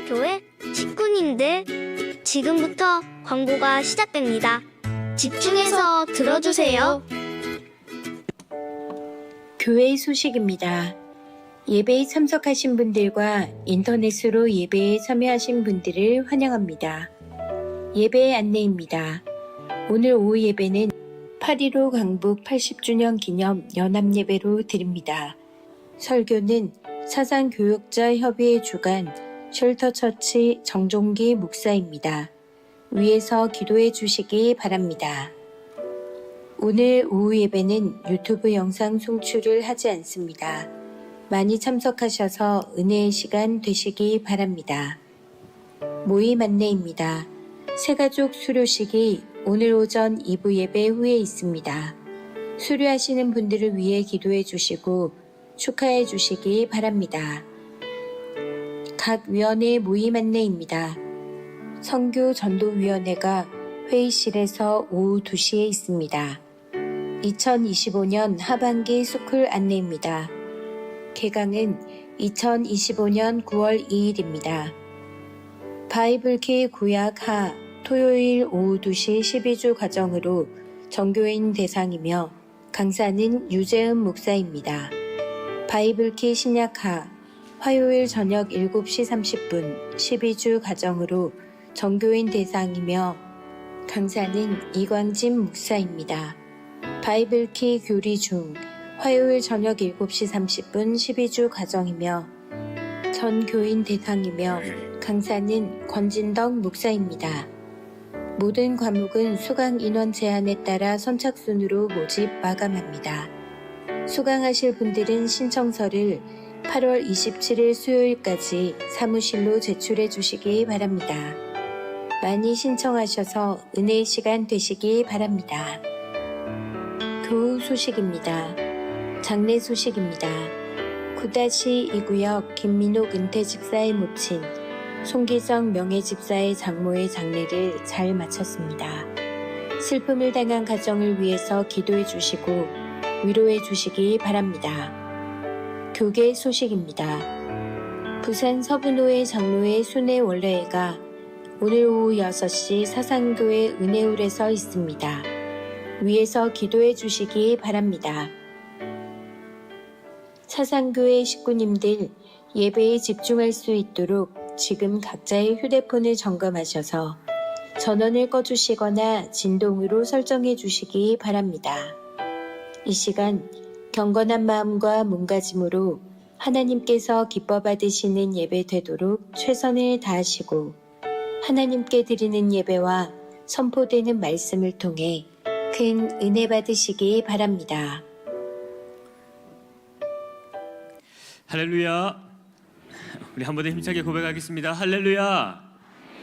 교회 식구님들, 지금부터 광고가 시작됩니다. 집중해서 들어주세요. 교회 소식입니다. 예배에 참석하신 분들과 인터넷으로 예배에 참여하신 분들을 환영합니다. 예배 안내입니다. 오늘 오후 예배는 8.15 강북 80주년 기념 연합예배로 드립니다. 설교는 사상교육자협의회 주관 쉘터처치 정종기 목사입니다. 위에서 기도해 주시기 바랍니다. 오늘 오후 예배는 유튜브 영상 송출을 하지 않습니다. 많이 참석하셔서 은혜의 시간 되시기 바랍니다. 모임 안내입니다. 새가족 수료식이 오늘 오전 2부 예배 후에 있습니다. 수료하시는 분들을 위해 기도해 주시고 축하해 주시기 바랍니다. 각 위원회 모임 안내입니다. 선교 전도위원회가 회의실에서 오후 2시에 있습니다. 2025년 하반기 스쿨 안내입니다. 개강은 2025년 9월 2일입니다. 바이블키 구약 하 토요일 오후 2시 12주 과정으로 정교인 대상이며 강사는 유재은 목사입니다. 바이블키 신약하 화요일 저녁 7시 30분 12주 과정으로 정교인 대상이며 강사는 이광진 목사입니다. 바이블키 교리 중 화요일 저녁 7시 30분 12주 과정이며 전교인 대상이며 강사는 권진덕 목사입니다. 모든 과목은 수강 인원 제한에 따라 선착순으로 모집 마감합니다. 수강하실 분들은 신청서를 8월 27일 수요일까지 사무실로 제출해 주시기 바랍니다. 많이 신청하셔서 은혜의 시간 되시기 바랍니다. 교우 소식입니다. 장례 소식입니다. 9-2구역 김민옥 은퇴 집사의 모친 송기정 명예집사의 장모의 장례를 잘 마쳤습니다. 슬픔을 당한 가정을 위해서 기도해 주시고 위로해 주시기 바랍니다. 교계 소식입니다. 부산 서분호회 장로회 순회 원래회가 오늘 오후 6시 사상교회 은혜홀에서 있습니다. 위에서 기도해 주시기 바랍니다. 사상교회 식구님들 예배에 집중할 수 있도록 지금 각자의 휴대폰을 점검하셔서 전원을 꺼주시거나 진동으로 설정해 주시기 바랍니다. 이 시간 경건한 마음과 몸가짐으로 하나님께서 기뻐 받으시는 예배 되도록 최선을 다하시고 하나님께 드리는 예배와 선포되는 말씀을 통해 큰 은혜 받으시기 바랍니다. 할렐루야. 우리 한 번 더 힘차게 고백하겠습니다. 할렐루야.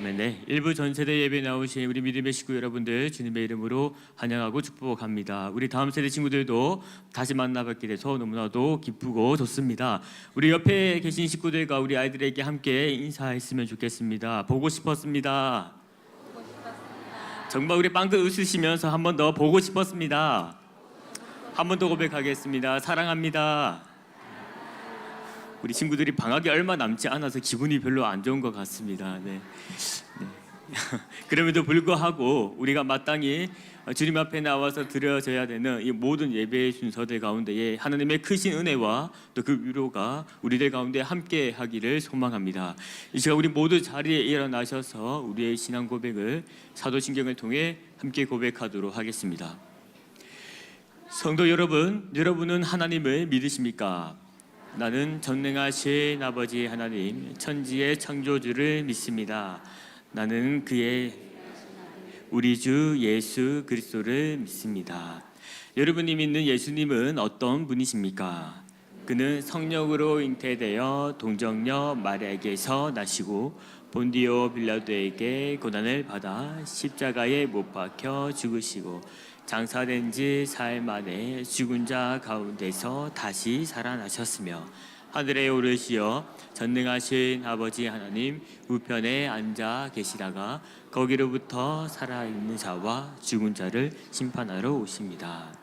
네, 일부 전세대 예배 나오신 우리 믿음의 식구 여러분들 주님의 이름으로 환영하고 축복합니다. 우리 다음 세대 친구들도 다시 만나뵙게 돼서 너무나도 기쁘고 좋습니다. 우리 옆에 계신 식구들과 우리 아이들에게 함께 인사했으면 좋겠습니다. 보고 싶었습니다. 정말 우리 빵긋 웃으시면서 한 번 더 보고 싶었습니다. 한 번 더 고백하겠습니다. 사랑합니다. 우리 친구들이 방학이 얼마 남지 않아서 기분이 별로 안 좋은 것 같습니다. 네. 그럼에도 불구하고 우리가 마땅히 주님 앞에 나와서 드려져야 되는 이 모든 예배의 순서들 가운데에 하나님의 크신 은혜와 또 그 위로가 우리들 가운데 함께 하기를 소망합니다. 이 시간 우리 모두 자리에 일어나셔서 우리의 신앙 고백을 사도신경을 통해 함께 고백하도록 하겠습니다. 성도 여러분, 여러분은 하나님을 믿으십니까? 나는 전능하신 아버지 하나님, 천지의 창조주를 믿습니다. 나는 그의 우리 주 예수 그리스도를 믿습니다. 여러분이 믿는 예수님은 어떤 분이십니까? 그는 성령으로 잉태되어 동정녀 마리아에게서 나시고 본디오 빌라도에게 고난을 받아 십자가에 못 박혀 죽으시고 장사된 지 사흘 만에 죽은 자 가운데서 다시 살아나셨으며 하늘에 오르시어 전능하신 아버지 하나님 우편에 앉아 계시다가 거기로부터 살아있는 자와 죽은 자를 심판하러 오십니다.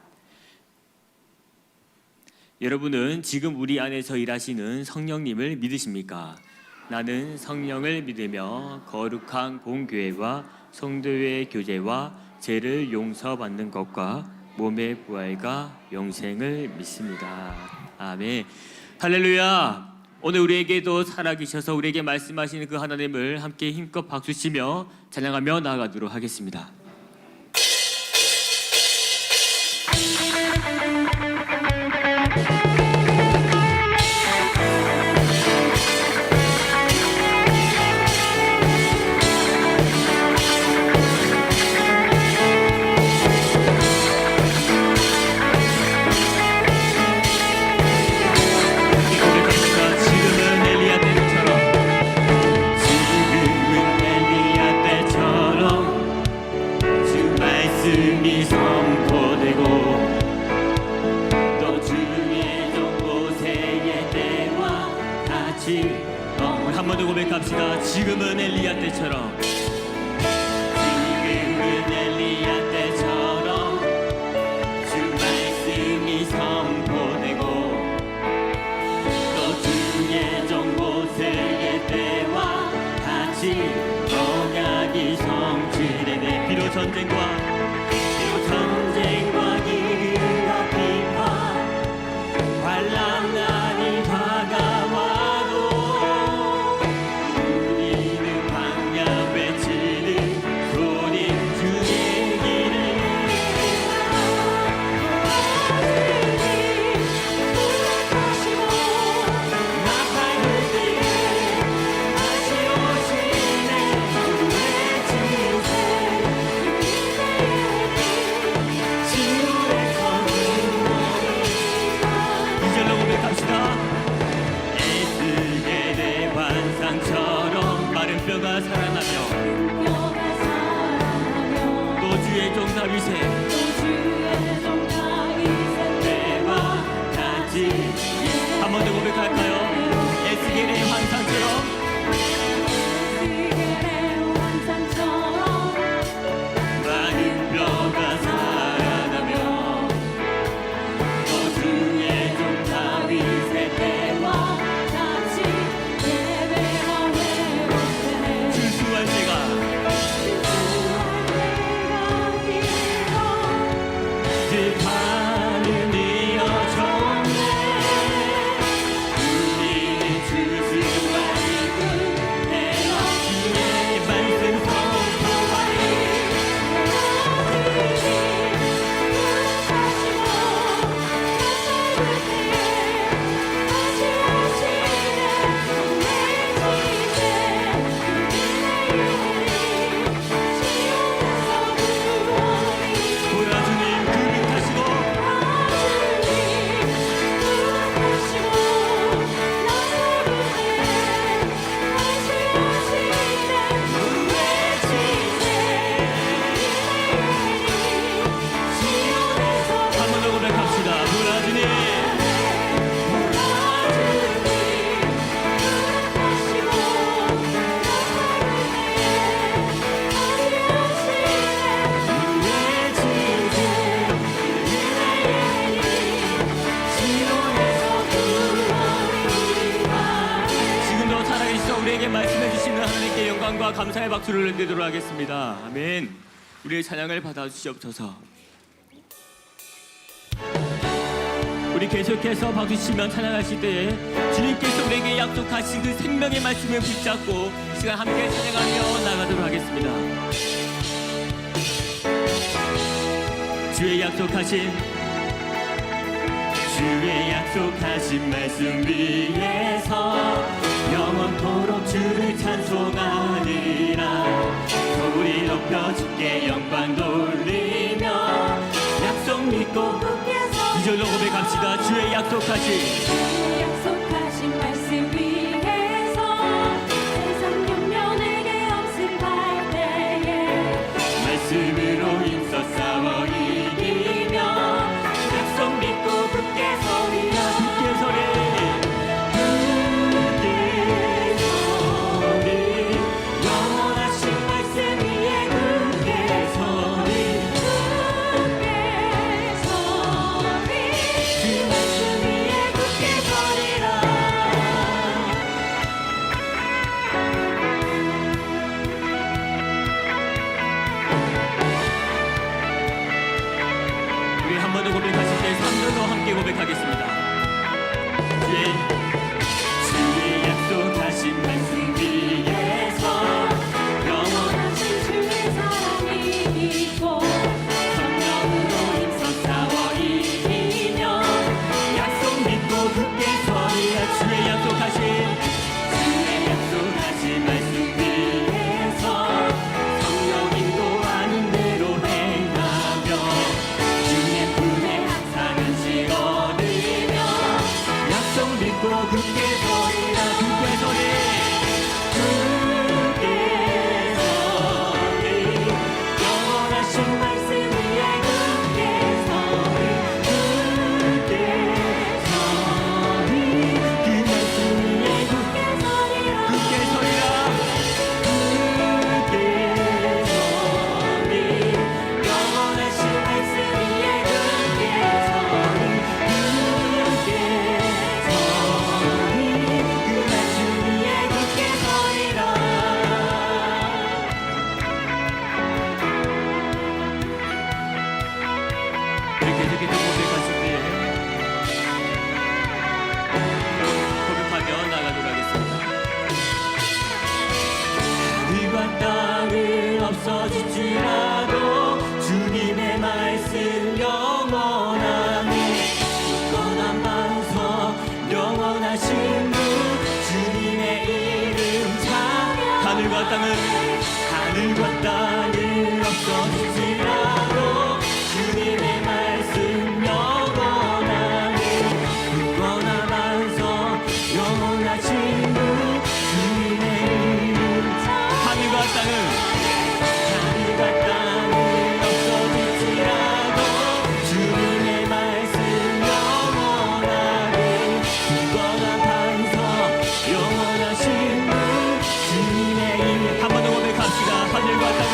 여러분은 지금 우리 안에서 일하시는 성령님을 믿으십니까? 나는 성령을 믿으며 거룩한 공교회와 성도의 교제와 죄를 용서받는 것과 몸의 부활과 영생을 믿습니다. 아멘. 할렐루야. 오늘 우리에게도 살아계셔서 우리에게 말씀하시는 그 하나님을 함께 힘껏 박수치며 찬양하며 나아가도록 하겠습니다. 한 번 더 고백합시다. 지금은 엘리야 때처럼, 지금은 엘리야 때처럼 주 말씀이 선포되고 또 주의 정보 세계 때와 같이 언약이 성취되네. 비록 전쟁과 기근과 비판 환난이 다가와도 우리는 광야 외치는 소리 주의 길을 나팔을 띠에 다시 오시네. 주의 진세 이절로 고백합시다. 에스겔의 환상처럼 마른 뼈가 살아나며 또 주의 종 다윗의 때와 같이 한 번 더 고백할까요? 에스겔의 환상처럼 마른 뼈가 살아나며 또 주의 종 다윗의 때와 주수할 때가 들판을 이어졌네. 우리는 주수할 때와 주의 말씀 선포하리. 보라 주님 그릇하시고 한 번 더 고백합시다. 보라 주님 지금도 살아계시어 우리에게 말씀해 주시는 하나님께 영광과 감사의 박수를 드리도록 하겠습니다. 아멘. 우리의 찬양을 받아주시옵소서. 우리 계속해서 박수치며 찬양하실 때에 주님께서 우리에게 약속하신 그 생명의 말씀을 붙잡고 시간 함께 찬양하며 나가도록 하겠습니다. 주의 약속하신 말씀 위에서 영원토록 주를 찬송하리라. 소리 높여 주께 영광 돌리며 약속 믿고 이절로 고백합시다. 주의 약속하신 말씀 위에서 세상 경련에게 엄습할 때에 말씀으로 힘써 싸워 이기며 약속 믿고 굳게 서리라. 굳게 서리 영원하신 말씀 위에 굳게 서리 그 말씀 위에 굳게 서리 주의 약속하신 말씀 위에서 영원하신 주의 사랑이 있고 성령으로 힘써 싸워 이기며 약속 믿고 굳게 서리라. 주의 약속하신 말씀 위에서 성령 인도하는 대로 행하며 주의 품에 항상 안식 얻으며 약속 믿고 굳게 서리라. 굳게 서리 영원하신 말씀 위에 굳게 서리 그 말씀 위에 굳게 서리라. 굳게 서리 영원하신 말씀 위에 굳게 서리 그 말씀 위에 굳게 서리라. 이렇게 고백하실 때에 고백하며 나가도록 하겠습니다. 하늘과 땅은 없어질지라도 주님의 말씀 영원하네. 굳건한 반석 영원하신 분 주님의 이름 찬양. 하늘과 땅은 없어질지라도 주님의 말씀 영원하네. 굳건한 반석 영원하신 분 주님의 이름 찬양. 하늘과 땅은 없어질지라도 주님의 말씀 영원하네. 굳건한 반석 영원하신 분 주님의 이름. 한 번 더 고백합시다. 하늘과 땅은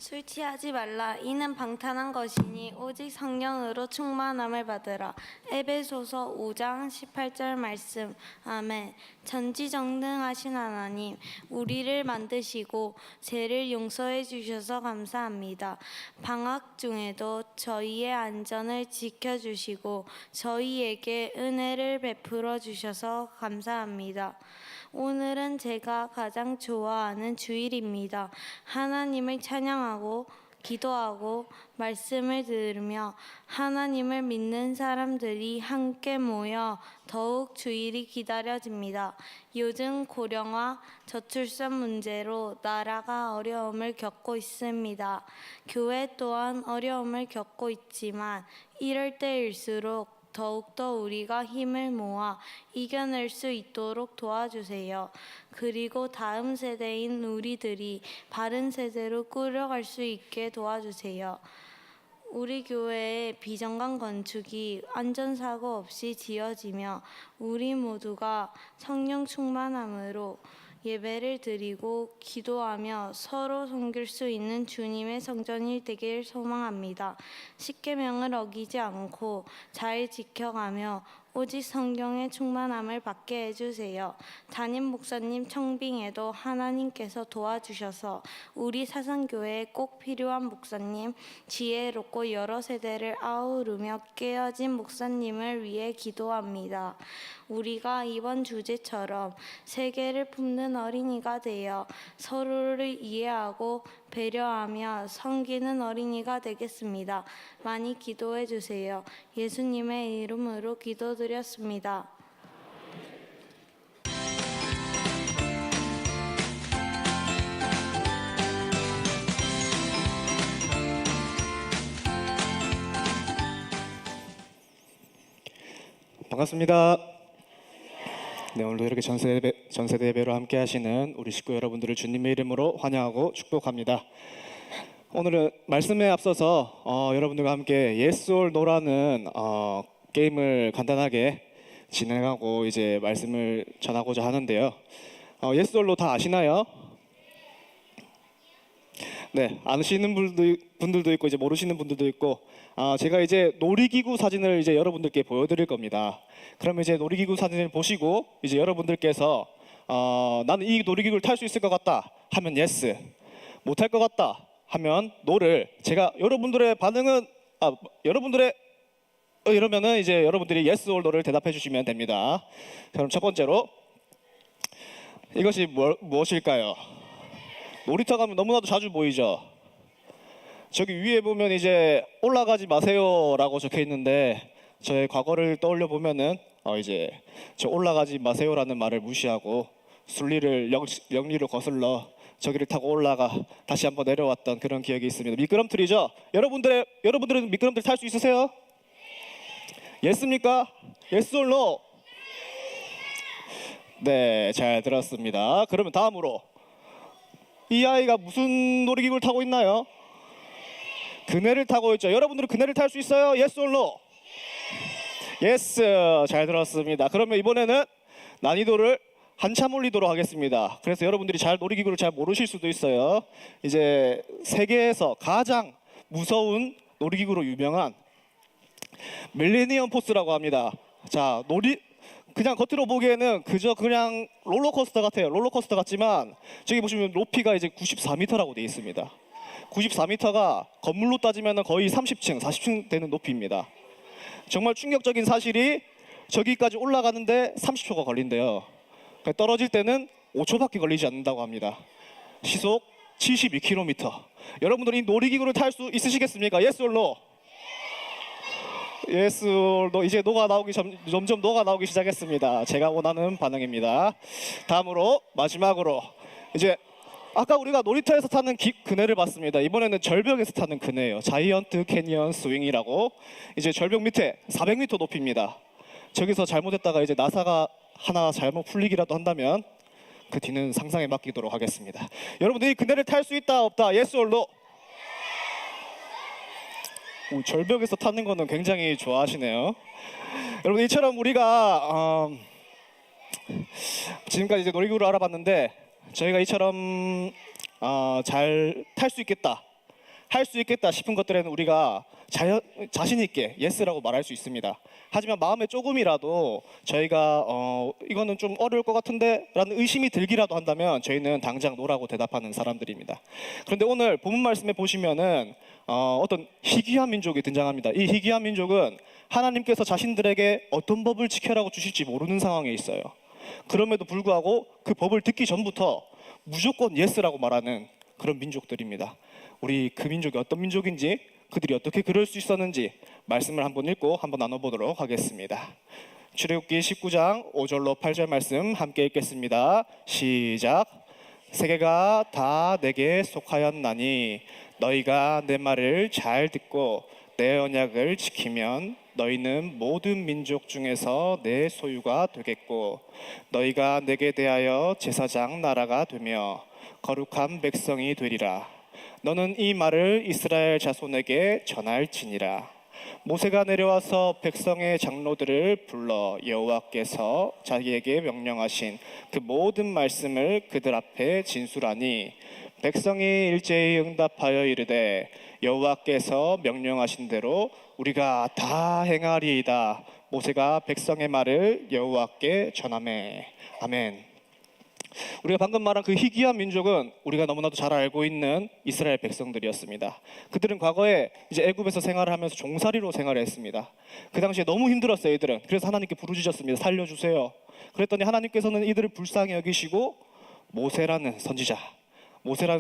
술 취하지 말라. 이는 방탕한 것이니 오직 성령으로 충만함을 받으라. 에베소서 5장 18절 말씀. 아멘. 전지전능하신 하나님, 우리를 만드시고 죄를 용서해 주셔서 감사합니다. 방학 중에도 저희의 안전을 지켜주시고 저희에게 은혜를 베풀어 주셔서 감사합니다. 오늘은 제가 가장 좋아하는 주일입니다. 하나님을 찬양하고 기도하고 말씀을 들으며 하나님을 믿는 사람들이 함께 모여 더욱 주일이 기다려집니다. 요즘 고령화, 저출산 문제로 나라가 어려움을 겪고 있습니다. 교회 또한 어려움을 겪고 있지만 이럴 때일수록 더욱더 우리가 힘을 모아 이겨낼 수 있도록 도와주세요. 그리고 다음 세대인 우리들이 바른 세대로 끌어갈 수 있게 도와주세요. 우리 교회의 비정강 건축이 안전사고 없이 지어지며 우리 모두가 성령 충만함으로 예배를 드리고 기도하며 서로 섬길 수 있는 주님의 성전이 되길 소망합니다. 십계명을 어기지 않고 잘 지켜가며 오직 성경의 충만함을 받게 해주세요. 담임 목사님 청빙에도 하나님께서 도와주셔서 우리 사상교회에 꼭 필요한 목사님, 지혜롭고 여러 세대를 아우르며 깨어진 목사님을 위해 기도합니다. 우리가 이번 주제처럼 세계를 품는 어린이가 되어 서로를 이해하고 배려하며 섬기는 어린이가 되겠습니다. 많이 기도해 주세요. 예수님의 이름으로 기도드렸습니다. 반갑습니다. 네, 오늘도 이렇게 전세대 예배로 함께 하시는 우리 식구 여러분들을 주님의 이름으로 환영하고 축복합니다. 오늘은 말씀에 앞서서 여러분들과 함께 Yes or No라는 게임을 간단하게 진행하고 이제 말씀을 전하고자 하는데요. Yes or No 다 아시나요? 네, 아시는 분들도 있고 이제 모르시는 분들도 있고 제가 이제 놀이기구 사진을 이제 여러분들께 보여드릴 겁니다. 그러면 이제 놀이기구 사진을 보시고 이제 여러분들께서 나는 이 놀이기구를 탈 수 있을 것 같다 하면 yes, 못할 것 같다 하면 no를 제가 여러분들의 반응은 이러면은 이제 여러분들이 yes or no를 대답해 주시면 됩니다. 그럼 첫 번째로 이것이 무엇일까요? 놀이터 가면 너무나도 자주 보이죠. 저기 위에 보면 이제 올라가지 마세요라고 적혀 있는데 저의 과거를 떠올려 보면은 이제 저 올라가지 마세요라는 말을 무시하고 순리를 영리로 거슬러 저기를 타고 올라가 다시 한번 내려왔던 그런 기억이 있습니다. 미끄럼틀이죠. 여러분들은 미끄럼틀 탈 수 있으세요? 예스입니까? 예스 or 노? 네, 잘 들었습니다. 그러면 다음으로 이 아이가 무슨 놀이기구를 타고 있나요? 그네를 타고 있죠. 여러분들은 그네를 탈 수 있어요? 예스 or 노? 예스, 잘 들었습니다. 그러면 이번에는 난이도를 한참 올리도록 하겠습니다. 그래서 여러분들이 놀이기구를 잘 모르실 수도 있어요. 이제 세계에서 가장 무서운 놀이기구로 유명한 밀레니엄 포스라고 합니다. 자, 그냥 겉으로 보기에는 그냥 롤러코스터 같아요. 롤러코스터 같지만 저기 보시면 높이가 이제 94m라고 되어 있습니다. 94m가 건물로 따지면 거의 30층, 40층 되는 높이입니다. 정말 충격적인 사실이 저기까지 올라가는데 30초가 걸린대요. 떨어질 때는 5초밖에 걸리지 않는다고 합니다. 시속 72km. 여러분들이 이 놀이기구를 탈 수 있으시겠습니까? Yes or no? Yes or no. 이제 점점 노가 나오기 시작했습니다. 제가 원하는 반응입니다. 다음으로 마지막으로 이제 아까 우리가 놀이터에서 타는 그네를 봤습니다. 이번에는 절벽에서 타는 그네예요. 자이언트 캐니언 스윙이라고 이제 절벽 밑에 400m 높이입니다. 저기서 잘못했다가 이제 나사가 하나 잘못 풀리기라도 한다면 그 뒤는 상상에 맡기도록 하겠습니다. 여러분들이 그네를 탈 수 있다 없다? Yes or no? 절벽에서 타는 거는 굉장히 좋아하시네요. 여러분 이처럼 우리가 지금까지 이제 놀이기구를 알아봤는데 저희가 이처럼 잘 탈 수 있겠다 할 수 있겠다 싶은 것들에는 우리가 자신 있게 예스라고 말할 수 있습니다. 하지만 마음에 조금이라도 저희가 이거는 좀 어려울 것 같은데 라는 의심이 들기라도 한다면 저희는 당장 노라고 대답하는 사람들입니다. 그런데 오늘 본문 말씀에 보시면은 어떤 희귀한 민족이 등장합니다. 이 희귀한 민족은 하나님께서 자신들에게 어떤 법을 지켜라고 주실지 모르는 상황에 있어요. 그럼에도 불구하고 그 법을 듣기 전부터 무조건 예스라고 말하는 그런 민족들입니다. 우리 그 민족이 어떤 민족인지, 그들이 어떻게 그럴 수 있었는지 말씀을 한번 읽고 한번 나눠보도록 하겠습니다. 출애굽기 19장 5절로 8절 말씀 함께 읽겠습니다. 시작. 세계가 다 내게 속하였나니 너희가 내 말을 잘 듣고 내 언약을 지키면 너희는 모든 민족 중에서 내 소유가 되겠고 너희가 내게 대하여 제사장 나라가 되며 거룩한 백성이 되리라. 너는 이 말을 이스라엘 자손에게 전할지니라. 모세가 내려와서 백성의 장로들을 불러 여호와께서 자기에게 명령하신 그 모든 말씀을 그들 앞에 진술하니 백성이 일제히 응답하여 이르되 여호와께서 명령하신 대로 우리가 다 행하리이다. 모세가 백성의 말을 여호와께 전하매. 아멘. 우리가 방금 말한 그 희귀한 민족은 우리가 너무나도 잘 알고 있는 이스라엘 백성들이었습니다. 그들은 과거에 이제 애굽에서 생활을 하면서 종살이로 생활을 했습니다. 그 당시에 너무 힘들었어요, 이들은. 그래서 하나님께 부르짖었습니다. 살려주세요. 그랬더니 하나님께서는 이들을 불쌍히 여기시고 모세라는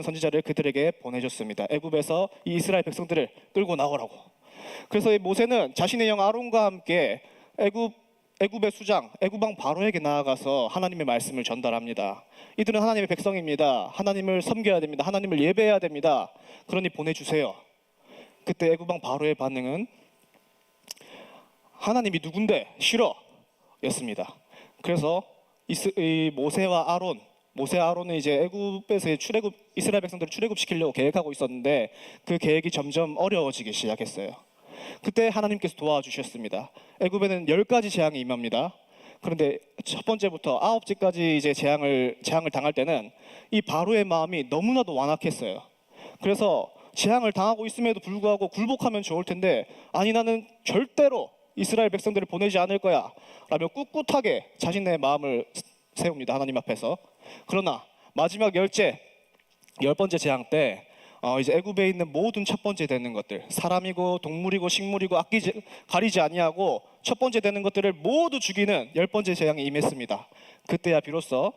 선지자를 그들에게 보내줬습니다. 애굽에서 이 이스라엘 백성들을 끌고 나오라고. 그래서 이 모세는 자신의 형 아론과 함께 애굽의 수장, 애굽왕 바로에게 나아가서 하나님의 말씀을 전달합니다. 이들은 하나님의 백성입니다. 하나님을 섬겨야 됩니다. 하나님을 예배해야 됩니다. 그러니 보내주세요. 그때 애굽왕 바로의 반응은 하나님이 누군데 싫어 였습니다. 그래서 이 모세와 아론은 이제 애굽에서 이스라엘 백성들을 출애굽시키려고 계획하고 있었는데 그 계획이 점점 어려워지기 시작했어요. 그때 하나님께서 도와주셨습니다. 애굽에는 10가지 재앙이 임합니다. 그런데 첫 번째부터 9제까지 이제 재앙을 당할 때는 이 바로의 마음이 너무나도 완악했어요. 그래서 재앙을 당하고 있음에도 불구하고 굴복하면 좋을 텐데 아니 나는 절대로 이스라엘 백성들을 보내지 않을 거야 라며 꿋꿋하게 자신의 마음을 세웁니다. 하나님 앞에서. 그러나 마지막 10번째 재앙 때 이제 애굽에 있는 모든 첫 번째 되는 것들, 사람이고 동물이고 식물이고 가리지 아니하고 첫 번째 되는 것들을 모두 죽이는 10번째 재앙이 임했습니다. 그때야 비로소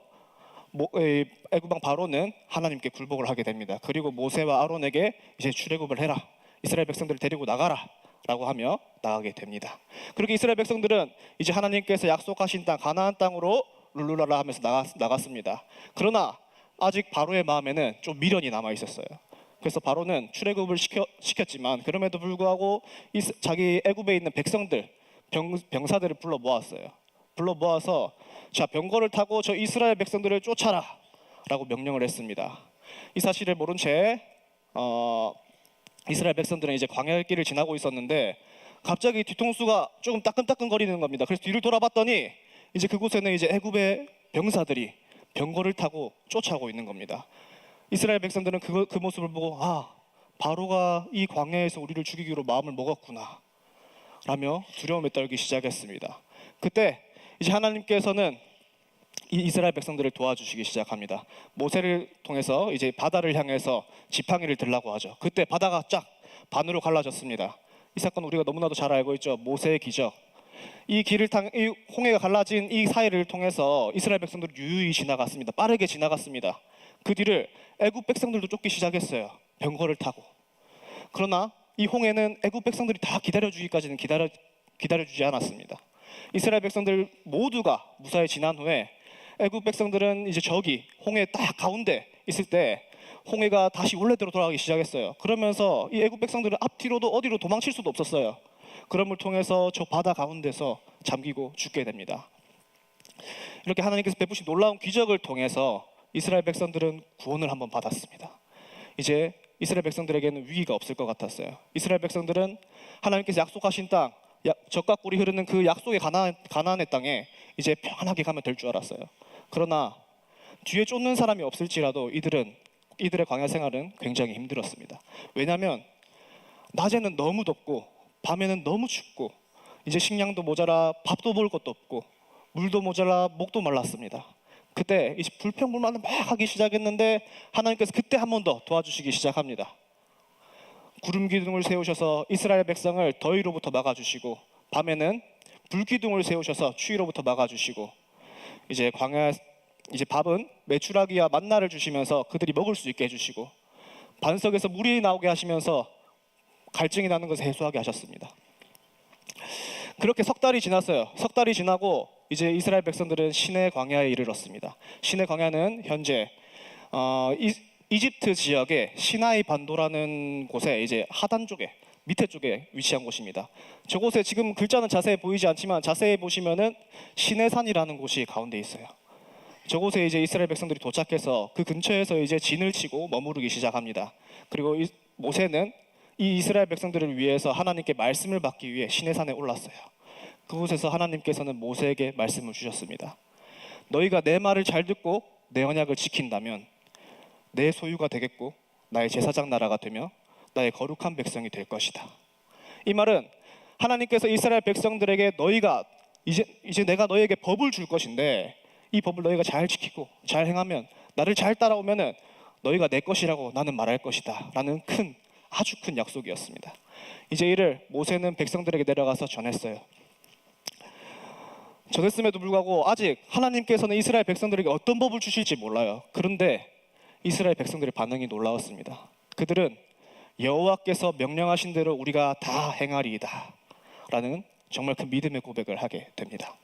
애굽왕 바로는 하나님께 굴복을 하게 됩니다. 그리고 모세와 아론에게 이제 출애굽을 해라, 이스라엘 백성들을 데리고 나가라 라고 하며 나가게 됩니다. 그렇게 이스라엘 백성들은 이제 하나님께서 약속하신 땅 가나안 땅으로 룰루라라 하면서 나갔습니다. 그러나 아직 바로의 마음에는 좀 미련이 남아 있었어요. 그래서 바로는 출애굽을 시켰지만 그럼에도 불구하고 자기 애굽에 있는 백성들, 병사들을 불러 모아서 자, 병거를 타고 저 이스라엘 백성들을 쫓아라 라고 명령을 했습니다. 이 사실을 모른 채 이스라엘 백성들은 이제 광야의 길을 지나고 있었는데 갑자기 뒤통수가 조금 따끔따끔거리는 겁니다. 그래서 뒤를 돌아봤더니 이제 그곳에는 이제 애굽의 병사들이 병거를 타고 쫓아오고 있는 겁니다. 이스라엘 백성들은 그 모습을 보고 바로가 이 광야에서 우리를 죽이기로 마음을 먹었구나 라며 두려움에 떨기 시작했습니다. 그때 이제 하나님께서는 이 이스라엘 백성들을 도와주시기 시작합니다. 모세를 통해서 이제 바다를 향해서 지팡이를 들라고 하죠. 그때 바다가 쫙 반으로 갈라졌습니다. 이 사건 우리가 너무나도 잘 알고 있죠. 모세의 기적. 이 홍해가 갈라진 이 사이를 통해서 이스라엘 백성들이 유유히 지나갔습니다. 빠르게 지나갔습니다. 그 뒤를 애굽 백성들도 쫓기 시작했어요. 병거를 타고. 그러나 이 홍해는 애굽 백성들이 다 기다려주기까지는 기다려주지 않았습니다. 이스라엘 백성들 모두가 무사히 지난 후에 애굽 백성들은 이제 저기 홍해 딱 가운데 있을 때 홍해가 다시 원래대로 돌아가기 시작했어요. 그러면서 이 애굽 백성들은 앞뒤로도 어디로 도망칠 수도 없었어요. 그럼을 통해서 저 바다 가운데서 잠기고 죽게 됩니다. 이렇게 하나님께서 베푸신 놀라운 기적을 통해서 이스라엘 백성들은 구원을 한번 받았습니다. 이제 이스라엘 백성들에게는 위기가 없을 것 같았어요. 이스라엘 백성들은 하나님께서 약속하신 땅, 젖과 꿀이 흐르는 그 약속의 가나안의 땅에 이제 평안하게 가면 될 줄 알았어요. 그러나 뒤에 쫓는 사람이 없을지라도 이들은 이들의 광야 생활은 굉장히 힘들었습니다. 왜냐하면 낮에는 너무 덥고 밤에는 너무 춥고 이제 식량도 모자라 밥도 먹을 것도 없고 물도 모자라 목도 말랐습니다. 그때 이제 불평불만을 막 하기 시작했는데 하나님께서 그때 한 번 더 도와주시기 시작합니다. 구름 기둥을 세우셔서 이스라엘 백성을 더위로부터 막아주시고 밤에는 불 기둥을 세우셔서 추위로부터 막아주시고 이제 광야 이제 밥은 메추라기와 만나를 주시면서 그들이 먹을 수 있게 해주시고 반석에서 물이 나오게 하시면서 갈증이 나는 것을 해소하게 하셨습니다. 그렇게 석 달이 지났어요. 석 달이 지나고 이제 이스라엘 백성들은 시내 광야에 이르렀습니다. 시내 광야는 현재 이집트 지역의 시나이 반도라는 곳에 이제 하단 쪽에 밑에 쪽에 위치한 곳입니다. 저곳에 지금 글자는 자세히 보이지 않지만 자세히 보시면은 시내산이라는 곳이 가운데 있어요. 저곳에 이제 이스라엘 백성들이 도착해서 그 근처에서 이제 진을 치고 머무르기 시작합니다. 그리고 모세는 이 이스라엘 백성들을 위해서 하나님께 말씀을 받기 위해 시내산에 올랐어요. 그곳에서 하나님께서는 모세에게 말씀을 주셨습니다. 너희가 내 말을 잘 듣고 내 언약을 지킨다면 내 소유가 되겠고 나의 제사장 나라가 되며 나의 거룩한 백성이 될 것이다. 이 말은 하나님께서 이스라엘 백성들에게 너희가 이제 내가 너희에게 법을 줄 것인데 이 법을 너희가 잘 지키고 잘 행하면 나를 잘 따라오면은 너희가 내 것이라고 나는 말할 것이다 라는 아주 큰 약속이었습니다. 이제 이를 모세는 백성들에게 내려가서 전했어요. 전했음에도 불구하고 아직 하나님께서는 이스라엘 백성들에게 어떤 법을 주실지 몰라요. 그런데 이스라엘 백성들의 반응이 놀라웠습니다. 그들은 여호와께서 명령하신 대로 우리가 다 행하리이다 라는 정말 큰 믿음의 고백을 하게 됩니다.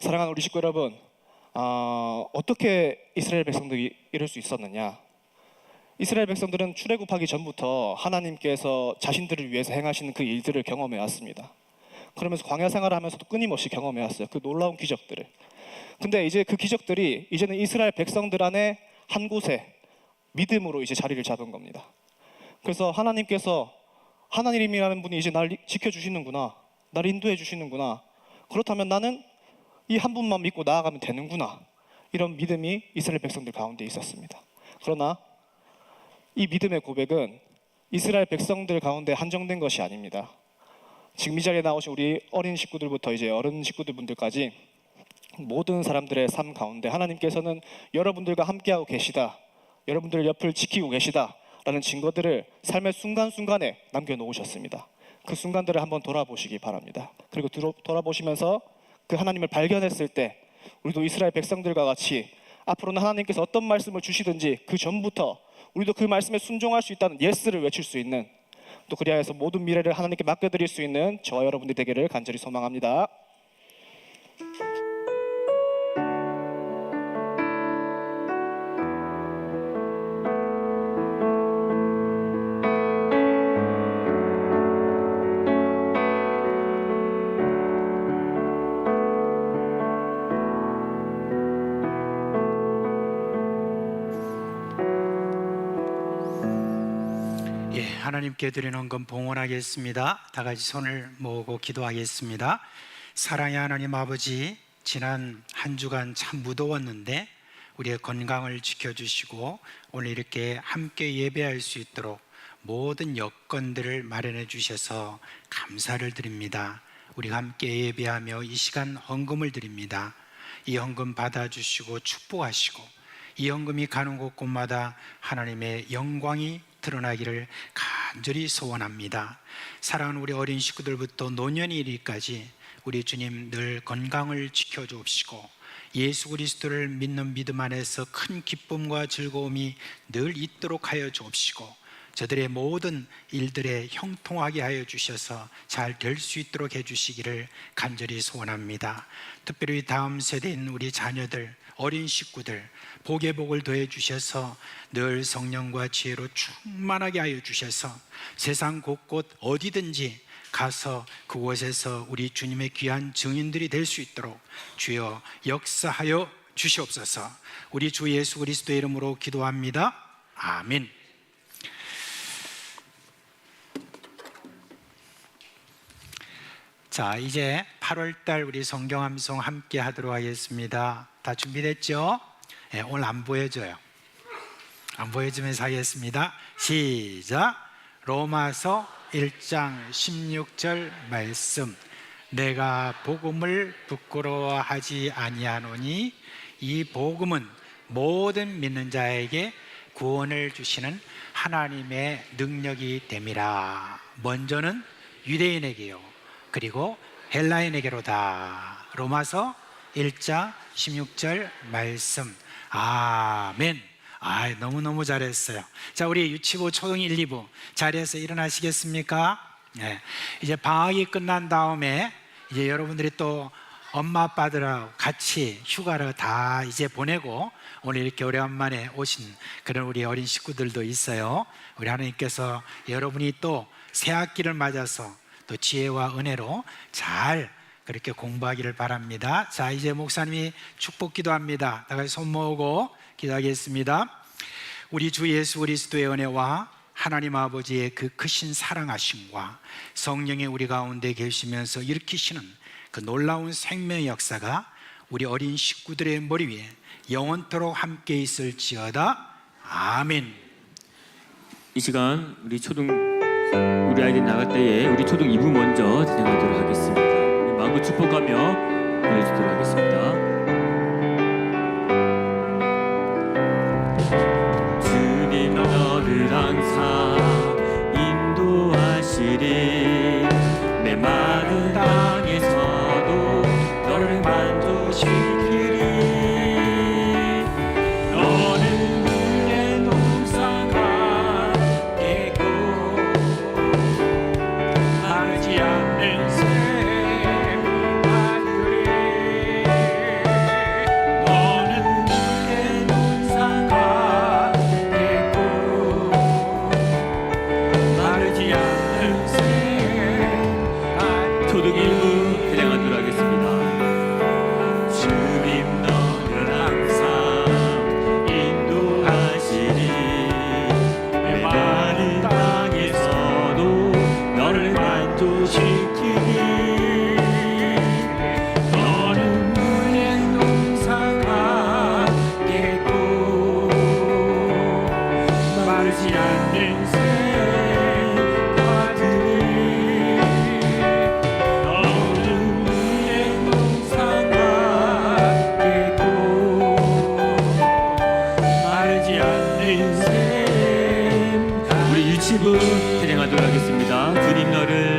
사랑하는 우리 식구 여러분, 어떻게 이스라엘 백성들이 이럴 수 있었느냐? 이스라엘 백성들은 출애굽하기 전부터 하나님께서 자신들을 위해서 행하시는 그 일들을 경험해 왔습니다. 그러면서 광야 생활을 하면서도 끊임없이 경험해 왔어요. 그 놀라운 기적들을. 근데 이제 그 기적들이 이제는 이스라엘 백성들 안에 한 곳에 믿음으로 이제 자리를 잡은 겁니다. 그래서 하나님께서 하나님이라는 분이 이제 날 지켜주시는구나, 날 인도해 주시는구나. 그렇다면 나는 이 한 분만 믿고 나아가면 되는구나. 이런 믿음이 이스라엘 백성들 가운데 있었습니다. 그러나 이 믿음의 고백은 이스라엘 백성들 가운데 한정된 것이 아닙니다. 지금 이 자리에 나오신 우리 어린 식구들부터 이제 어른 식구들분들까지 모든 사람들의 삶 가운데 하나님께서는 여러분들과 함께하고 계시다, 여러분들 옆을 지키고 계시다 라는 증거들을 삶의 순간순간에 남겨놓으셨습니다. 그 순간들을 한번 돌아보시기 바랍니다. 그리고 돌아보시면서 그 하나님을 발견했을 때 우리도 이스라엘 백성들과 같이 앞으로는 하나님께서 어떤 말씀을 주시든지 그 전부터 우리도 그 말씀에 순종할 수 있다는 예스를 외칠 수 있는, 또 그리하여서 모든 미래를 하나님께 맡겨드릴 수 있는 저와 여러분들이 되기를 간절히 소망합니다. 하나님께 드리는 헌금 봉헌하겠습니다. 다 같이 손을 모으고 기도하겠습니다. 사랑의 하나님 아버지, 지난 한 주간 참 무더웠는데 우리의 건강을 지켜주시고 오늘 이렇게 함께 예배할 수 있도록 모든 여건들을 마련해 주셔서 감사를 드립니다. 우리가 함께 예배하며 이 시간 헌금을 드립니다. 이 헌금 받아주시고 축복하시고 이 헌금이 가는 곳곳마다 하나님의 영광이 드러나기를 간절히 소원합니다. 사랑하는 우리 어린 식구들부터 노년이 이르기까지 우리 주님 늘 건강을 지켜주옵시고 예수 그리스도를 믿는 믿음 안에서 큰 기쁨과 즐거움이 늘 있도록 하여 주옵시고 저들의 모든 일들에 형통하게 하여 주셔서 잘 될 수 있도록 해주시기를 간절히 소원합니다. 특별히 다음 세대인 우리 자녀들, 어린 식구들 복의 복을 더해 주셔서 늘 성령과 지혜로 충만하게 하여 주셔서 세상 곳곳 어디든지 가서 그곳에서 우리 주님의 귀한 증인들이 될 수 있도록 주여 역사하여 주시옵소서. 우리 주 예수 그리스도의 이름으로 기도합니다. 아멘. 자, 이제 8월달 우리 성경함송 함께 하도록 하겠습니다. 다 준비됐죠? 네, 오늘 안 보여져요. 안 보여주면서 하겠습니다. 시작. 로마서 1장 16절 말씀. 내가 복음을 부끄러워하지 아니하노니 이 복음은 모든 믿는 자에게 구원을 주시는 하나님의 능력이 됨이라. 먼저는 유대인에게요, 그리고 헬라인에게로다. 로마서 1장 16절 말씀. 아멘. 너무너무 잘했어요. 자, 우리 유치부 초등 1, 2부 자리에서 일어나시겠습니까? 네. 이제 방학이 끝난 다음에 이제 여러분들이 또 엄마 아빠들하고 같이 휴가를 다 이제 보내고 오늘 이렇게 오래간만에 오신 그런 우리 어린 식구들도 있어요. 우리 하나님께서 여러분이 또 새 학기를 맞아서 또 지혜와 은혜로 잘 그렇게 공부하기를 바랍니다. 자, 이제 목사님이 축복 기도합니다. 다 같이 손 모으고 기도하겠습니다. 우리 주 예수 그리스도의 은혜와 하나님 아버지의 그 크신 사랑하심과 성령의 우리 가운데 계시면서 일으키시는 그 놀라운 생명의 역사가 우리 어린 식구들의 머리 위에 영원토록 함께 있을지어다. 아멘. 이 시간 우리 아이들 나갈 때에 우리 초등 2부 먼저 진행하도록 하겠습니다. 우리 마음껏 축복하며 보내주도록 하겠습니다. 주님 너를 항상 인도하시리. 내 마른 땅에서도 너를 만족시키리. 너는 물의 농사가 되고 마르지 않는 샘을 받으리. 너는 물의 농사가 되고 마르지 않는 샘 받으리. 초등 1부 진행하도록 하겠습니다. 주님 너를 항상 인도하시리. 내 마른 땅에서도 너를 만족시키리. 너는 물의 농사가 되고 마르지 않는 샘 받으리. 너는 물의 농사가 되고 마르지 않는 샘. 우리 유치부 진행하도록 하겠습니다. 주님 너를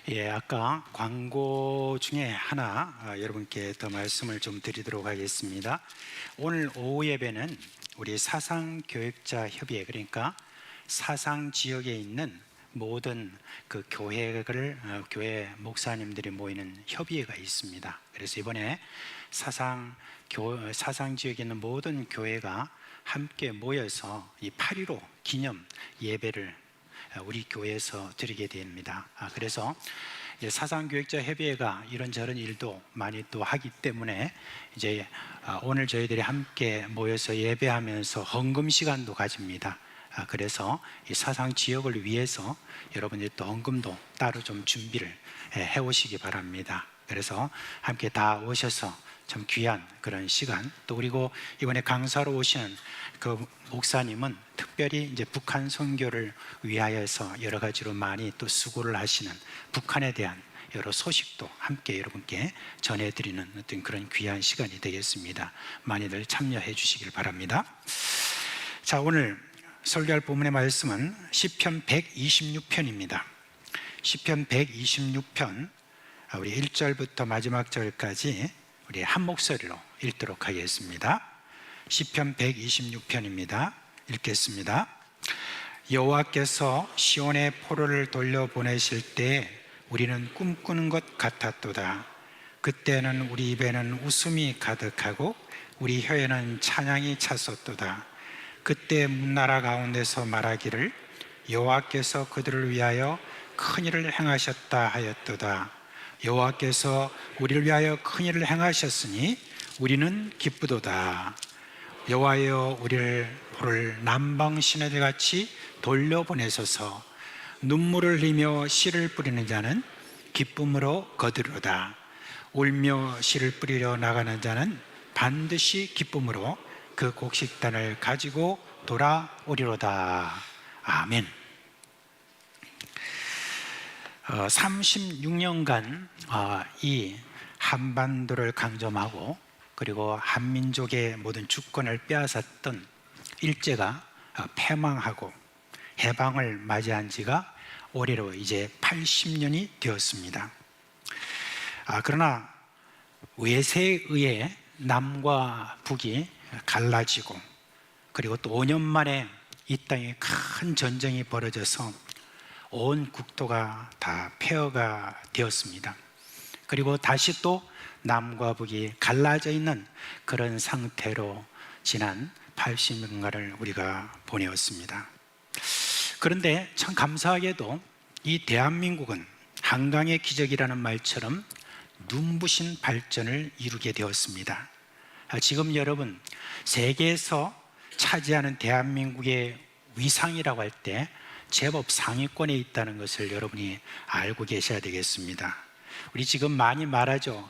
예, 아까 광고 중에 하나 여러분께 더 말씀을 좀 드리도록 하겠습니다. 오늘 오후 예배는 우리 사상교육자 협의회, 그러니까 사상 지역에 있는 모든 그 교회 목사님들이 모이는 협의회가 있습니다. 그래서 이번에 사상 지역에 있는 모든 교회가 함께 모여서 이 8.15 기념 예배를 우리 교회에서 드리게 됩니다. 그래서 사상교육자 협의회가 이런저런 일도 많이 또 하기 때문에 이제 오늘 저희들이 함께 모여서 예배하면서 헌금 시간도 가집니다. 그래서 이 사상 지역을 위해서 여러분들이 또 헌금도 따로 좀 준비를 해 오시기 바랍니다. 그래서 함께 다 오셔서 참 귀한 그런 시간, 또 그리고 이번에 강사로 오시는 그 목사님은 특별히 이제 북한 선교를 위하여서 여러 가지로 많이 또 수고를 하시는 북한에 대한 여러 소식도 함께 여러분께 전해드리는 어떤 그런 귀한 시간이 되겠습니다. 많이들 참여해 주시길 바랍니다. 자, 오늘 설교할 본문의 말씀은 시편 126편입니다. 시편 126편 우리 1절부터 마지막 절까지 우리 한 목소리로 읽도록 하겠습니다. 시편 126편입니다. 읽겠습니다. 여호와께서 시온의 포로를 돌려보내실 때 우리는 꿈꾸는 것 같았도다. 그때는 우리 입에는 웃음이 가득하고 우리 혀에는 찬양이 찼었도다. 그때 문나라 가운데서 말하기를 여호와께서 그들을 위하여 큰 일을 행하셨다 하였도다. 여호와께서 우리를 위하여 큰 일을 행하셨으니 우리는 기쁘도다. 여호와여, 우리를 포를 남방 시내들 같이 돌려보내소서. 눈물을 흘리며 씨를 뿌리는 자는 기쁨으로 거두리로다. 울며 씨를 뿌리려 나가는 자는 반드시 기쁨으로 그 곡식단을 가지고 돌아오리로다. 아멘. 36년간 이 한반도를 강점하고 그리고 한민족의 모든 주권을 빼앗았던 일제가 패망하고 해방을 맞이한 지가 올해로 이제 80년이 되었습니다. 그러나 외세에 의해 남과 북이 갈라지고 그리고 또 5년 만에 이 땅에 큰 전쟁이 벌어져서 온 국토가 다 폐허가 되었습니다. 그리고 다시 또 남과 북이 갈라져 있는 그런 상태로 지난 80년간을 우리가 보내었습니다. 그런데 참 감사하게도 이 대한민국은 한강의 기적이라는 말처럼 눈부신 발전을 이루게 되었습니다. 지금 여러분, 세계에서 차지하는 대한민국의 위상이라고 할 때 제법 상위권에 있다는 것을 여러분이 알고 계셔야 되겠습니다. 우리 지금 많이 말하죠.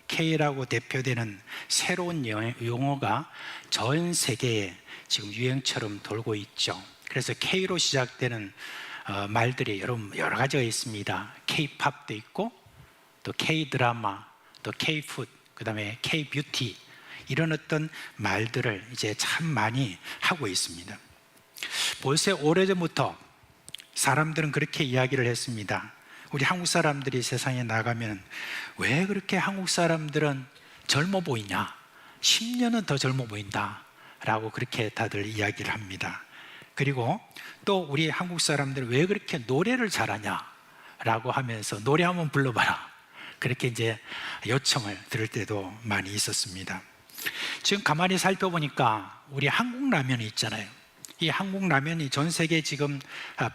K라고 대표되는 새로운 용어가 전 세계에 지금 유행처럼 돌고 있죠. 그래서 K로 시작되는 말들이 여러 가지가 있습니다. K-팝도 있고 또 K-드라마, 또 K-푸드, 그 다음에 K-뷰티, 이런 어떤 말들을 이제 참 많이 하고 있습니다. 벌써 오래전부터 사람들은 그렇게 이야기를 했습니다. 우리 한국 사람들이 세상에 나가면 왜 그렇게 한국 사람들은 젊어 보이냐? 10년은 더 젊어 보인다 라고 그렇게 다들 이야기를 합니다. 그리고 또 우리 한국 사람들은 왜 그렇게 노래를 잘하냐? 라고 하면서 노래 한번 불러봐라, 그렇게 이제 요청을 들을 때도 많이 있었습니다. 지금 가만히 살펴보니까 우리 한국 라면이 있잖아요. 이 한국 라면이 전 세계에 지금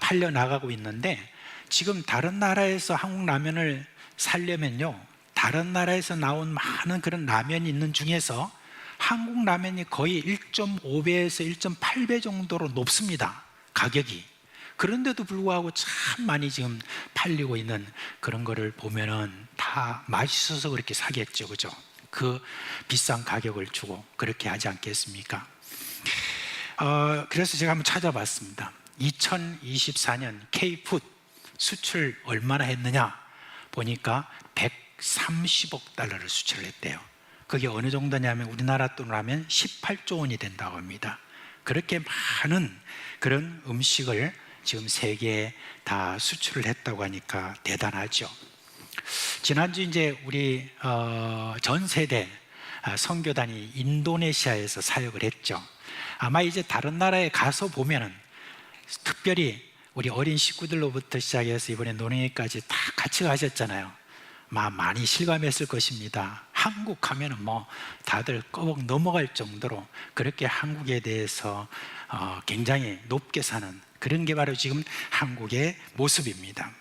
팔려 나가고 있는데, 지금 다른 나라에서 한국 라면을 살려면요, 다른 나라에서 나온 많은 그런 라면이 있는 중에서 한국 라면이 거의 1.5배에서 1.8배 정도로 높습니다, 가격이. 그런데도 불구하고 참 많이 지금 팔리고 있는 그런 거를 보면은 다 맛있어서 그렇게 사겠죠, 그죠? 그 비싼 가격을 주고 그렇게 하지 않겠습니까? 그래서 제가 한번 찾아봤습니다. 2024년 K-푸드 수출 얼마나 했느냐 보니까 130억 달러를 수출을 했대요. 그게 어느 정도냐면 우리나라 돈으로 하면 18조 원이 된다고 합니다. 그렇게 많은 그런 음식을 지금 세계에 다 수출을 했다고 하니까 대단하죠. 지난주 이제 우리 전 세대 선교단이 인도네시아에서 사역을 했죠. 아마 이제 다른 나라에 가서 보면은 특별히 우리 어린 식구들로부터 시작해서 이번에 노령이까지 다 같이 가셨잖아요. 많이 실감했을 것입니다. 한국 하면은 뭐 다들 꺼벅 넘어갈 정도로 그렇게 한국에 대해서 굉장히 높게 사는 그런 게 바로 지금 한국의 모습입니다.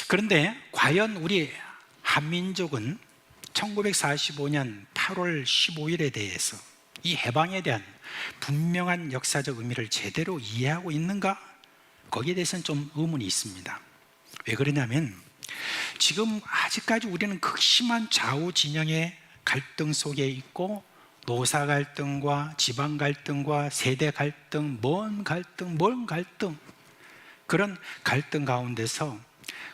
그런데 과연 우리 한민족은 1945년 8월 15일에 대해서 이 해방에 대한 분명한 역사적 의미를 제대로 이해하고 있는가? 거기에 대해서는 좀 의문이 있습니다. 왜 그러냐면 지금 아직까지 우리는 극심한 좌우 진영의 갈등 속에 있고 노사 갈등과 지방 갈등과 세대 갈등, 먼 갈등 그런 갈등 가운데서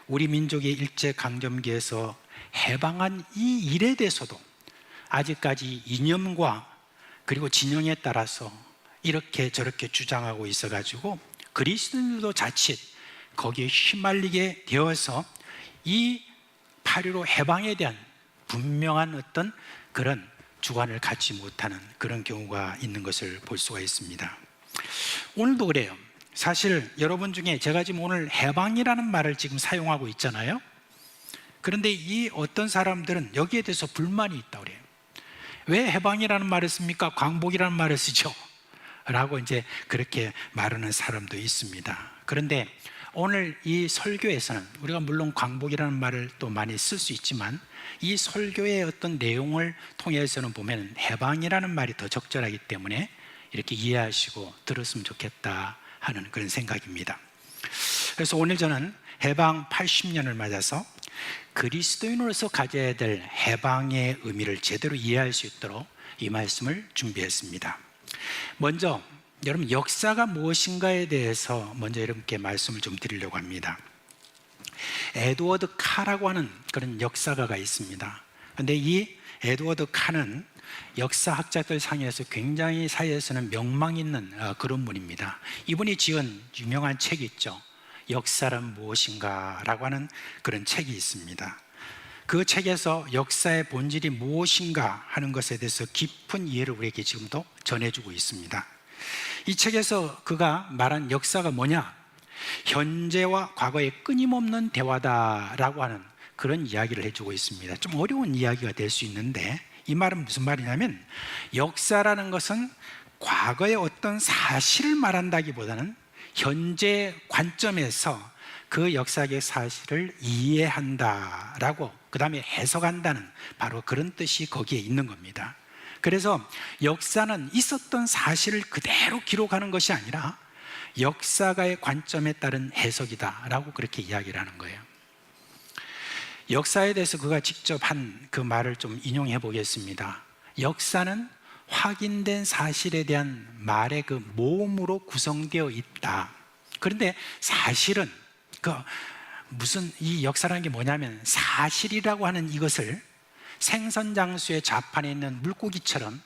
우리 민족의 일제강점기에서 해방한 이 일에 대해서도 아직까지 이념과 그리고 진영에 따라서 이렇게 저렇게 주장하고 있어가지고 그리스도인들도 자칫 거기에 휘말리게 되어서 이 8.15 해방에 대한 분명한 어떤 그런 주관을 갖지 못하는 그런 경우가 있는 것을 볼 수가 있습니다. 오늘도 그래요. 사실 여러분 중에 제가 지금 오늘 해방이라는 말을 지금 사용하고 있잖아요. 그런데 이 어떤 사람들은 여기에 대해서 불만이 있다고 그래요. 왜 해방이라는 말을 씁니까? 광복이라는 말을 쓰죠. 라고 이제 그렇게 말하는 사람도 있습니다. 그런데 오늘 이 설교에서는 우리가 물론 광복이라는 말을 또 많이 쓸 수 있지만 이 설교의 어떤 내용을 통해서는 보면 해방이라는 말이 더 적절하기 때문에 이렇게 이해하시고 들었으면 좋겠다 하는 그런 생각입니다. 그래서 오늘 저는 해방 80년을 맞아서 그리스도인으로서 가져야 될 해방의 의미를 제대로 이해할 수 있도록 이 말씀을 준비했습니다. 먼저 여러분 역사가 무엇인가에 대해서 먼저 여러분께 말씀을 좀 드리려고 합니다. 에드워드 카라고 하는 그런 역사가가 있습니다. 그런데 이 에드워드 카는 역사학자들 상에서 굉장히 사이에서는 명망 있는 그런 분입니다. 이분이 지은 유명한 책이 있죠. 역사란 무엇인가 라고 하는 그런 책이 있습니다. 그 책에서 역사의 본질이 무엇인가 하는 것에 대해서 깊은 이해를 우리에게 지금도 전해주고 있습니다. 이 책에서 그가 말한 역사가 뭐냐? 현재와 과거의 끊임없는 대화다라고 하는 그런 이야기를 해주고 있습니다. 좀 어려운 이야기가 될 수 있는데 이 말은 무슨 말이냐면 역사라는 것은 과거의 어떤 사실을 말한다기보다는 현재 관점에서 그 역사적 사실을 이해한다라고 그 다음에 해석한다는 바로 그런 뜻이 거기에 있는 겁니다. 그래서 역사는 있었던 사실을 그대로 기록하는 것이 아니라 역사가의 관점에 따른 해석이다라고 그렇게 이야기를 하는 거예요. 역사에 대해서 그가 직접 한 그 말을 좀 인용해 보겠습니다. 역사는 확인된 사실에 대한 말의 그 모음으로 구성되어 있다. 그런데 사실은 이 역사라는 게 뭐냐면 사실이라고 하는 이것을 생선장수의 좌판에 있는 물고기처럼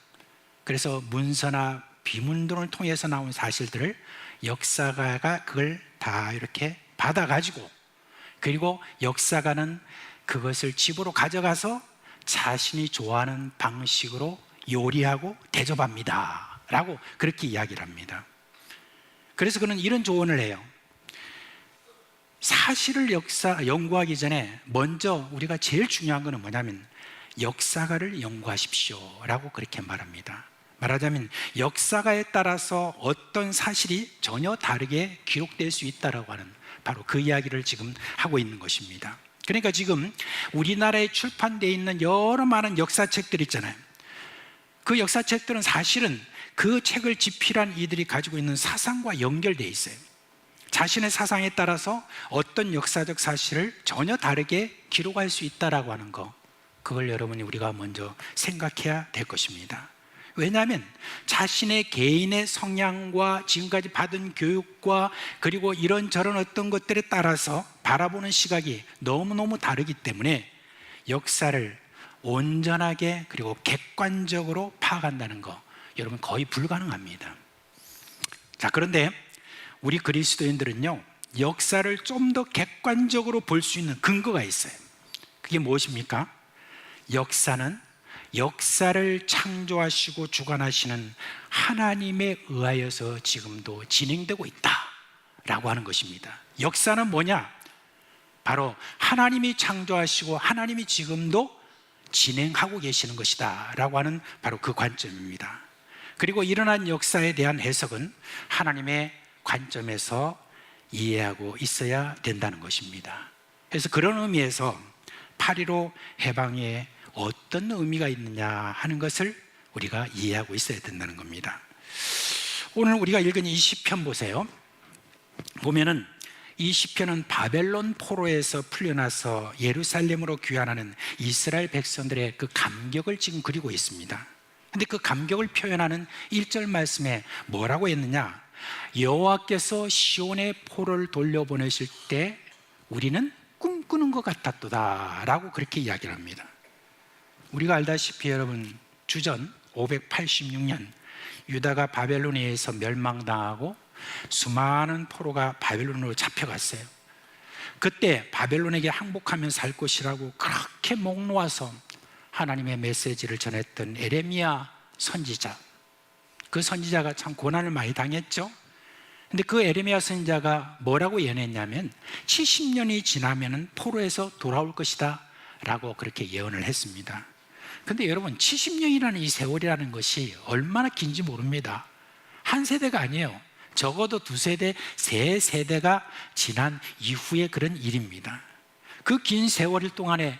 그래서 문서나 비문들을 통해서 나온 사실들을 역사가가 그걸 다 이렇게 받아가지고 그리고 역사가는 그것을 집으로 가져가서 자신이 좋아하는 방식으로 요리하고 대접합니다 라고 그렇게 이야기를 합니다. 그래서 그는 이런 조언을 해요. 사실을 연구하기 전에 먼저 우리가 제일 중요한 것은 뭐냐면 역사가를 연구하십시오 라고 그렇게 말합니다. 말하자면 역사가에 따라서 어떤 사실이 전혀 다르게 기록될 수 있다라고 하는 바로 그 이야기를 지금 하고 있는 것입니다. 그러니까 지금 우리나라에 출판되어 있는 여러 많은 역사책들 있잖아요. 그 역사책들은 사실은 그 책을 집필한 이들이 가지고 있는 사상과 연결되어 있어요. 자신의 사상에 따라서 어떤 역사적 사실을 전혀 다르게 기록할 수 있다라고 하는 거, 그걸 여러분이 우리가 먼저 생각해야 될 것입니다. 왜냐하면 자신의 개인의 성향과 지금까지 받은 교육과 그리고 이런저런 어떤 것들에 따라서 바라보는 시각이 너무너무 다르기 때문에 역사를 온전하게 그리고 객관적으로 파악한다는 거 여러분 거의 불가능합니다. 자, 그런데 우리 그리스도인들은요, 역사를 좀 더 객관적으로 볼 수 있는 근거가 있어요. 그게 무엇입니까? 역사는 역사를 창조하시고 주관하시는 하나님에 의하여서 지금도 진행되고 있다라고 하는 것입니다. 역사는 뭐냐? 바로 하나님이 창조하시고 하나님이 지금도 진행하고 계시는 것이다 라고 하는 바로 그 관점입니다. 그리고 일어난 역사에 대한 해석은 하나님의 관점에서 이해하고 있어야 된다는 것입니다. 그래서 그런 의미에서 8.15 해방에 어떤 의미가 있느냐 하는 것을 우리가 이해하고 있어야 된다는 겁니다. 오늘 우리가 읽은 이 시편 보세요. 보면은 이 시편은 바벨론 포로에서 풀려나서 예루살렘으로 귀환하는 이스라엘 백성들의 그 감격을 지금 그리고 있습니다. 근데 그 감격을 표현하는 1절 말씀에 뭐라고 했느냐? 여호와께서 시온의 포로를 돌려보내실 때 우리는 꿈꾸는 것 같았도다 라고 그렇게 이야기를 합니다. 우리가 알다시피 여러분, 주전 586년 유다가 바벨론에 의해서 멸망당하고 수많은 포로가 바벨론으로 잡혀갔어요. 그때 바벨론에게 항복하면 살 것이라고 그렇게 목 놓아서 하나님의 메시지를 전했던 에레미야 선지자, 그 선지자가 참 고난을 많이 당했죠. 근데 그 에레미야 선지자가 뭐라고 예언했냐면 70년이 지나면 포로에서 돌아올 것이다 라고 그렇게 예언을 했습니다. 근데 여러분, 70년이라는 이 세월이라는 것이 얼마나 긴지 모릅니다. 한 세대가 아니에요. 적어도 2세대, 3세대가 지난 이후의 그런 일입니다. 그 긴 세월 동안에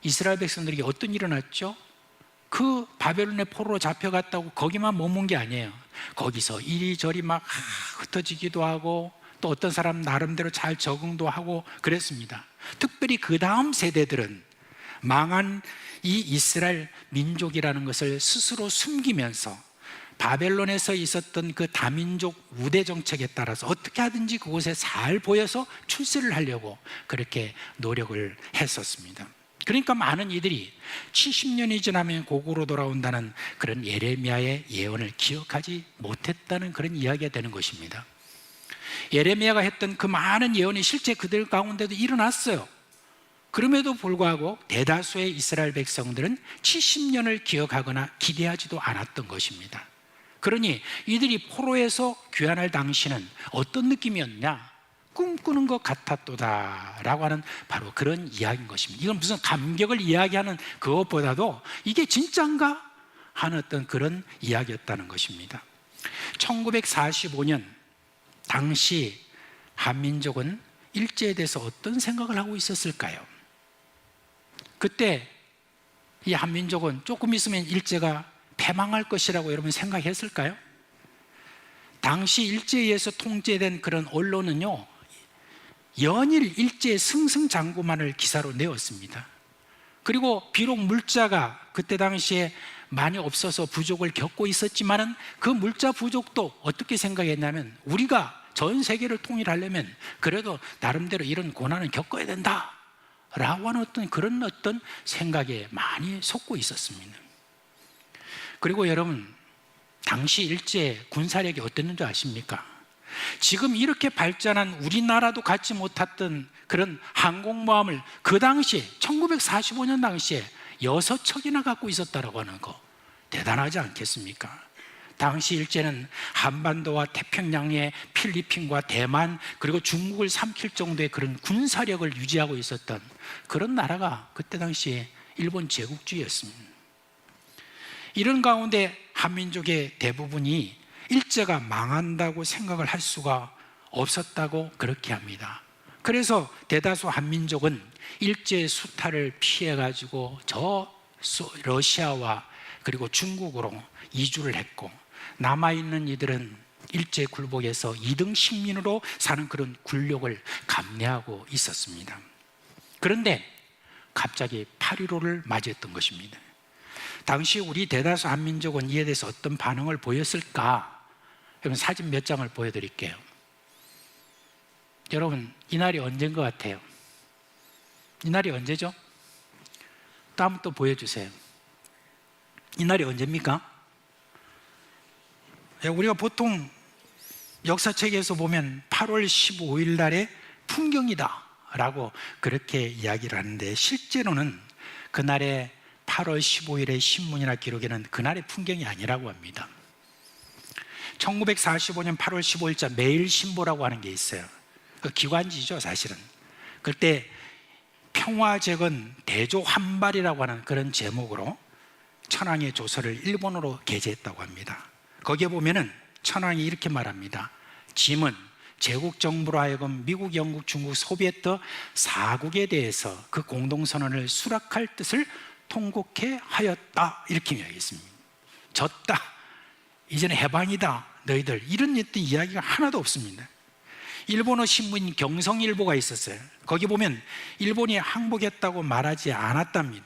이스라엘 백성들에게 어떤 일이 일어났죠? 그 바벨론의 포로로 잡혀갔다고 거기만 머문 게 아니에요. 거기서 이리저리 막 흩어지기도 하고 또 어떤 사람 나름대로 잘 적응도 하고 그랬습니다. 특별히 그 다음 세대들은 망한 이 이스라엘 민족이라는 것을 스스로 숨기면서 바벨론에서 있었던 그 다민족 우대 정책에 따라서 어떻게 하든지 그곳에 잘 보여서 출세를 하려고 그렇게 노력을 했었습니다. 그러니까 많은 이들이 70년이 지나면 고국으로 돌아온다는 그런 예레미야의 예언을 기억하지 못했다는 그런 이야기가 되는 것입니다. 예레미야가 했던 그 많은 예언이 실제 그들 가운데도 일어났어요. 그럼에도 불구하고 대다수의 이스라엘 백성들은 70년을 기억하거나 기대하지도 않았던 것입니다. 그러니 이들이 포로에서 귀환할 당시는 어떤 느낌이었냐? 꿈꾸는 것 같았도다 라고 하는 바로 그런 이야기인 것입니다. 이건 무슨 감격을 이야기하는 그것보다도 이게 진짠가 하는 어떤 그런 이야기였다는 것입니다. 1945년 당시 한민족은 일제에 대해서 어떤 생각을 하고 있었을까요? 그때 이 한민족은 조금 있으면 일제가 패망할 것이라고 여러분 생각했을까요? 당시 일제에 의해서 통제된 그런 언론은요, 연일 일제의 승승장구만을 기사로 내었습니다. 그리고 비록 물자가 그때 당시에 많이 없어서 부족을 겪고 있었지만은 그 물자 부족도 어떻게 생각했냐면 우리가 전 세계를 통일하려면 그래도 나름대로 이런 고난을 겪어야 된다 라고 하는 그런 생각에 많이 솟고 있었습니다. 그리고 여러분, 당시 일제 군사력이 어땠는 줄 아십니까? 지금 이렇게 발전한 우리나라도 갖지 못했던 그런 항공모함을 그 당시에 1945년 당시에 6척이나 갖고 있었다라고 하는 거 대단하지 않겠습니까? 당시 일제는 한반도와 태평양의 필리핀과 대만 그리고 중국을 삼킬 정도의 그런 군사력을 유지하고 있었던 그런 나라가 그때 당시에 일본 제국주의였습니다. 이런 가운데 한민족의 대부분이 일제가 망한다고 생각을 할 수가 없었다고 그렇게 합니다. 그래서 대다수 한민족은 일제의 수탈을 피해가지고 저 러시아와 그리고 중국으로 이주를 했고 남아있는 이들은 일제 굴복에서 2등 식민으로 사는 그런 굴욕을 감내하고 있었습니다. 그런데 갑자기 8.15를 맞이했던 것입니다. 당시 우리 대다수 한민족은 이에 대해서 어떤 반응을 보였을까? 여러분 사진 몇 장을 보여드릴게요. 여러분 이 날이 언제인 것 같아요? 이 날이 언제죠? 다음 또 보여주세요. 이 날이 언제입니까? 우리가 보통 역사책에서 보면 8월 15일 날의 풍경이다 라고 그렇게 이야기를 하는데, 실제로는 그날의 8월 15일의 신문이나 기록에는 그날의 풍경이 아니라고 합니다. 1945년 8월 15일자 매일신보라고 하는 게 있어요. 그 기관지죠, 사실은. 그때 평화재건 대조환발이라고 하는 그런 제목으로 천황의 조서를 일본어로 게재했다고 합니다. 거기에 보면은 천황이 이렇게 말합니다. 짐은 제국 정부로 하여금 미국, 영국, 중국, 소비에트 4국에 대해서 그 공동선언을 수락할 뜻을 통곡해 하였다, 이렇게 이야기했습니다. 졌다, 이제는 해방이다 너희들, 이런 어떤 이야기가 하나도 없습니다. 일본어 신문인 경성일보가 있었어요. 거기 보면 일본이 항복했다고 말하지 않았답니다.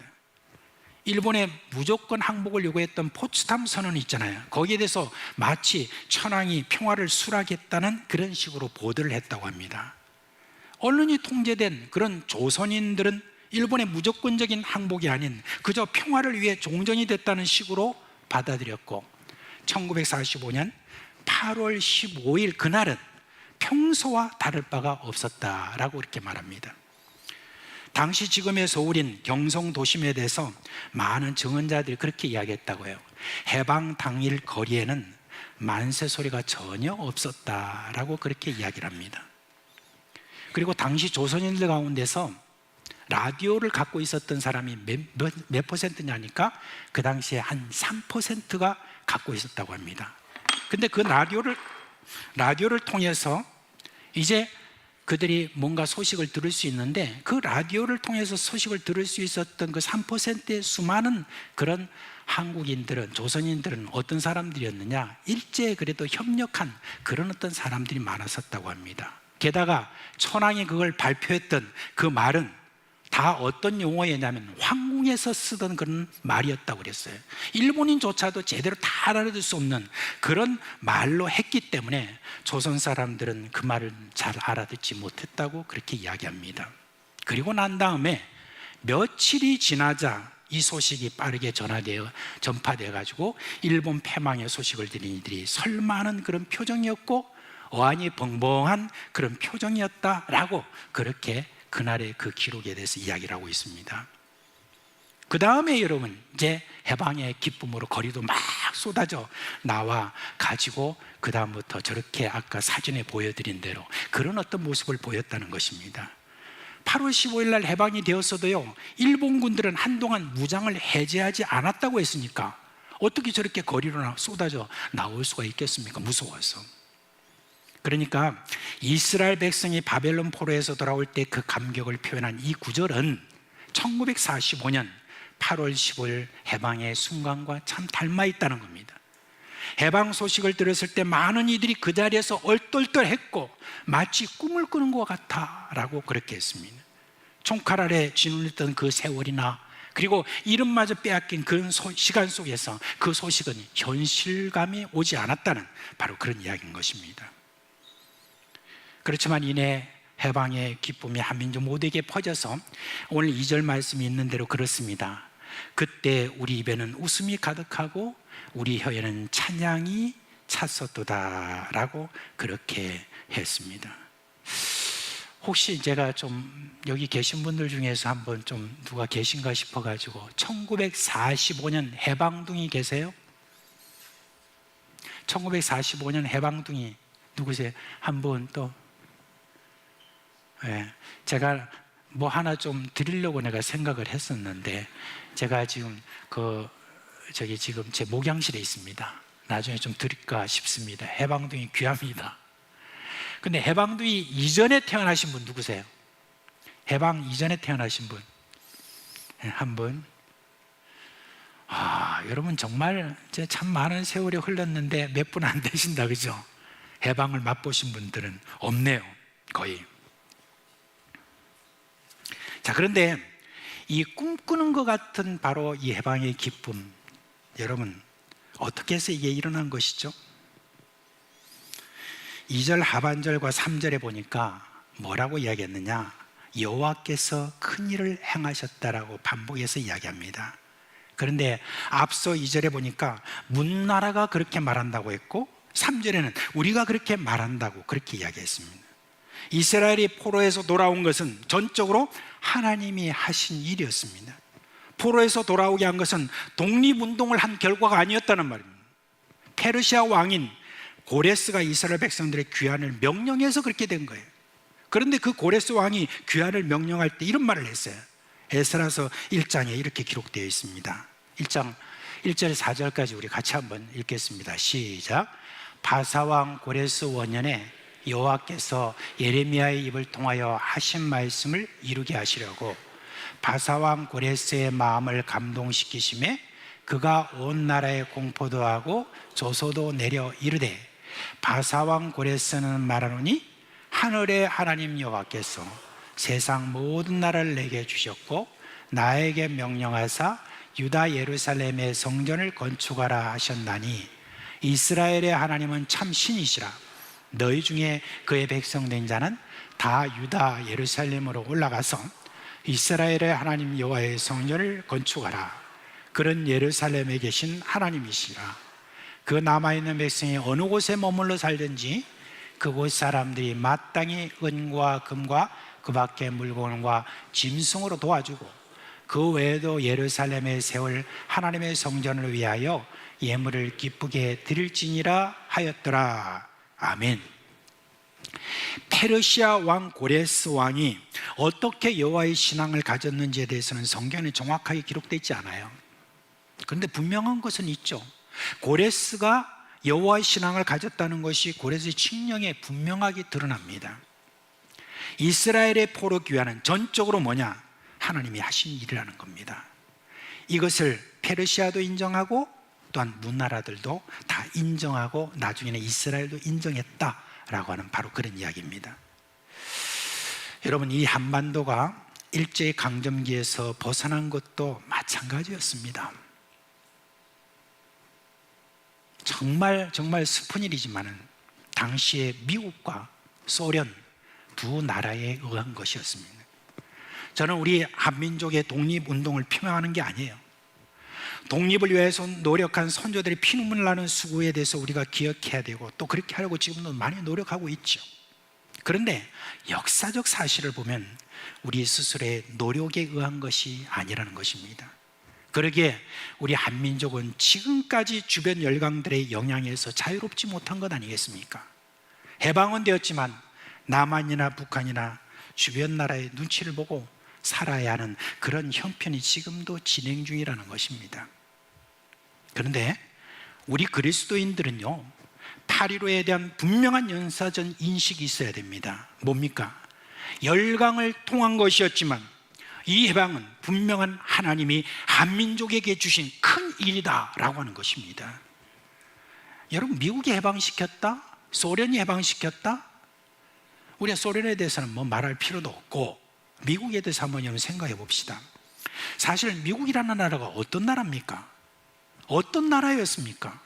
일본에 무조건 항복을 요구했던 포츠담 선언이 있잖아요. 거기에 대해서 마치 천황이 평화를 수락했다는 그런 식으로 보도를 했다고 합니다. 언론이 통제된 그런 조선인들은 일본의 무조건적인 항복이 아닌 그저 평화를 위해 종전이 됐다는 식으로 받아들였고, 1945년 8월 15일 그날은 평소와 다를 바가 없었다라고 이렇게 말합니다. 당시 지금의 서울인 경성도심에 대해서 많은 증언자들이 그렇게 이야기했다고 해요. 해방 당일 거리에는 만세 소리가 전혀 없었다라고 그렇게 이야기를 합니다. 그리고 당시 조선인들 가운데서 라디오를 갖고 있었던 사람이 몇 퍼센트냐니까 그 당시에 한 3%가 갖고 있었다고 합니다. 근데 그 라디오를 통해서 이제 그들이 뭔가 소식을 들을 수 있는데, 그 라디오를 통해서 소식을 들을 수 있었던 그 3%의 수많은 그런 한국인들은, 조선인들은 어떤 사람들이었느냐, 일제에 그래도 협력한 그런 어떤 사람들이 많았었다고 합니다. 게다가 천황이 그걸 발표했던 그 말은 다 어떤 용어였냐면 황궁에서 쓰던 그런 말이었다고 그랬어요. 일본인조차도 제대로 다 알아들 수 없는 그런 말로 했기 때문에 조선 사람들은 그 말을 잘 알아듣지 못했다고 그렇게 이야기합니다. 그리고 난 다음에 며칠이 지나자 이 소식이 빠르게 전파되어 가지고 일본 패망의 소식을 들은 이들이 설마하는 그런 표정이었고 어안이 벙벙한 그런 표정이었다라고 그렇게 그날의 그 기록에 대해서 이야기를 하고 있습니다. 그 다음에 여러분, 이제 해방의 기쁨으로 거리도 막 쏟아져 나와 가지고 그 다음부터 저렇게 아까 사진에 보여드린 대로 그런 어떤 모습을 보였다는 것입니다. 8월 15일 날 해방이 되었어도요, 일본군들은 한동안 무장을 해제하지 않았다고 했으니까 어떻게 저렇게 거리로 쏟아져 나올 수가 있겠습니까? 무서워서. 그러니까 이스라엘 백성이 바벨론 포로에서 돌아올 때 그 감격을 표현한 이 구절은 1945년 8월 15일 해방의 순간과 참 닮아 있다는 겁니다. 해방 소식을 들었을 때 많은 이들이 그 자리에서 얼떨떨했고 마치 꿈을 꾸는 것 같아라고 그렇게 했습니다. 총칼 아래 짓눌렸던 그 세월이나 그리고 이름마저 빼앗긴 그런 시간 속에서 그 소식은 현실감이 오지 않았다는 바로 그런 이야기인 것입니다. 그렇지만 이내 해방의 기쁨이 한민족 모두에게 퍼져서 오늘 2절 말씀이 있는 대로 그렇습니다. 그때 우리 입에는 웃음이 가득하고 우리 혀에는 찬양이 찼었도다 라고 그렇게 했습니다. 혹시 제가 좀 여기 계신 분들 중에서 한번 좀 누가 계신가 싶어가지고 1945년 해방둥이 계세요? 1945년 해방둥이 누구세요? 한 분 또? 네, 제가 뭐 하나 좀 드리려고 내가 생각을 했었는데 제가 지금 지금 제 목양실에 있습니다. 나중에 좀 드릴까 싶습니다. 해방둥이 귀합니다. 근데 해방둥이 이전에 태어나신 분 누구세요? 해방 이전에 태어나신 분? 네, 한 분? 여러분 정말 참 많은 세월이 흘렀는데 몇 분 안 되신다, 그죠? 해방을 맛보신 분들은 없네요, 거의. 자, 그런데 이 꿈꾸는 것 같은 바로 이 해방의 기쁨, 여러분 어떻게 해서 이게 일어난 것이죠? 2절 하반절과 3절에 보니까 뭐라고 이야기했느냐? 여호와께서 큰 일을 행하셨다라고 반복해서 이야기합니다. 그런데 앞서 2절에 보니까 문나라가 그렇게 말한다고 했고 3절에는 우리가 그렇게 말한다고 그렇게 이야기했습니다. 이스라엘이 포로에서 돌아온 것은 전적으로 하나님이 하신 일이었습니다. 포로에서 돌아오게 한 것은 독립운동을 한 결과가 아니었다는 말입니다. 페르시아 왕인 고레스가 이스라엘 백성들의 귀환을 명령해서 그렇게 된 거예요. 그런데 그 고레스 왕이 귀환을 명령할 때 이런 말을 했어요. 에스라서 1장에 이렇게 기록되어 있습니다. 1장 1절 4절까지 우리 같이 한번 읽겠습니다. 시작. 바사왕 고레스 원년에 여호와께서 예레미야의 입을 통하여 하신 말씀을 이루게 하시려고 바사왕 고레스의 마음을 감동시키심에 그가 온 나라에 공포도 하고 조소도 내려 이르되 바사왕 고레스는 말하노니 하늘의 하나님 여호와께서 세상 모든 나라를 내게 주셨고 나에게 명령하사 유다 예루살렘의 성전을 건축하라 하셨나니 이스라엘의 하나님은 참 신이시라. 너희 중에 그의 백성 된 자는 다 유다 예루살렘으로 올라가서 이스라엘의 하나님 여호와의 성전을 건축하라. 그런 예루살렘에 계신 하나님이시라. 그 남아있는 백성이 어느 곳에 머물러 살든지 그곳 사람들이 마땅히 은과 금과 그 밖의 물건과 짐승으로 도와주고 그 외에도 예루살렘에 세울 하나님의 성전을 위하여 예물을 기쁘게 드릴지니라 하였더라. 아멘. 페르시아 왕 고레스 왕이 어떻게 여호와의 신앙을 가졌는지에 대해서는 성경에 정확하게 기록되어 있지 않아요. 그런데 분명한 것은 있죠. 고레스가 여호와의 신앙을 가졌다는 것이 고레스의 칙령에 분명하게 드러납니다. 이스라엘의 포로 귀환은 전적으로 뭐냐? 하나님이 하신 일이라는 겁니다. 이것을 페르시아도 인정하고 또한 문나라들도 다 인정하고 나중에는 이스라엘도 인정했다라고 하는 바로 그런 이야기입니다. 여러분, 이 한반도가 일제의 강점기에서 벗어난 것도 마찬가지였습니다. 정말 슬픈 일이지만은 당시에 미국과 소련 두 나라에 의한 것이었습니다. 저는 우리 한민족의 독립운동을 표명하는 게 아니에요. 독립을 위해서 노력한 선조들의 피눈물 나는 수고에 대해서 우리가 기억해야 되고 또 그렇게 하려고 지금도 많이 노력하고 있죠. 그런데 역사적 사실을 보면 우리 스스로의 노력에 의한 것이 아니라는 것입니다. 그러기에 우리 한민족은 지금까지 주변 열강들의 영향에서 자유롭지 못한 것 아니겠습니까? 해방은 되었지만 남한이나 북한이나 주변 나라의 눈치를 보고 살아야 하는 그런 형편이 지금도 진행 중이라는 것입니다. 그런데 우리 그리스도인들은요, 8.15에 대한 분명한 역사적 인식이 있어야 됩니다. 뭡니까? 열강을 통한 것이었지만 이 해방은 분명한 하나님이 한민족에게 주신 큰 일이다라고 하는 것입니다. 여러분, 미국이 해방시켰다? 소련이 해방시켰다? 우리가 소련에 대해서는 뭐 말할 필요도 없고 미국에 대해서 한번 여러분 생각해 봅시다. 사실 미국이라는 나라가 어떤 나라입니까? 어떤 나라였습니까?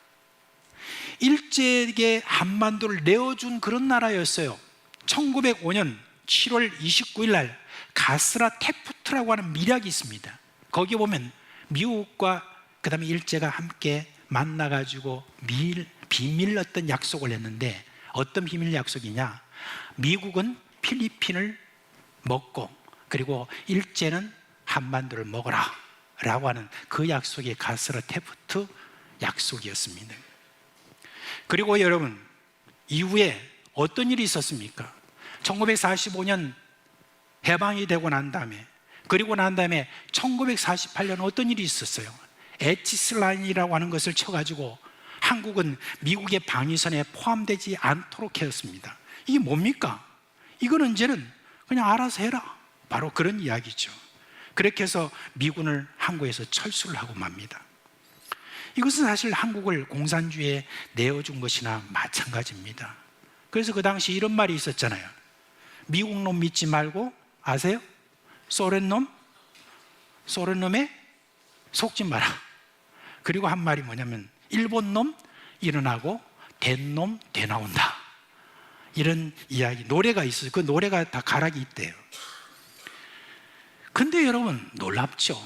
일제에게 한반도를 내어준 그런 나라였어요. 1905년 7월 29일 날 가스라 테프트라고 하는 밀약이 있습니다. 거기 보면 미국과 그 다음에 일제가 함께 만나가지고 비밀 어떤 약속을 했는데 어떤 비밀 약속이냐? 미국은 필리핀을 먹고 그리고 일제는 한반도를 먹어라 라고 하는 그 약속이 가스라 테프트 약속이었습니다. 그리고 여러분, 이후에 어떤 일이 있었습니까? 1945년 해방이 되고 난 다음에, 그리고 난 다음에 1948년 어떤 일이 있었어요? 에치슬라인이라고 하는 것을 쳐가지고 한국은 미국의 방위선에 포함되지 않도록 했습니다. 이게 뭡니까? 이거는 이제는 그냥 알아서 해라, 바로 그런 이야기죠. 그렇게 해서 미군을 한국에서 철수를 하고 맙니다. 이것은 사실 한국을 공산주의에 내어준 것이나 마찬가지입니다. 그래서 그 당시 이런 말이 있었잖아요. 미국 놈 믿지 말고, 아세요? 소련 놈에 속지 마라. 그리고 한 말이 뭐냐면 일본 놈 일어나고 된 놈 되나온다, 이런 이야기, 노래가 있어요. 그 노래가 다 가락이 있대요. 근데 여러분 놀랍죠?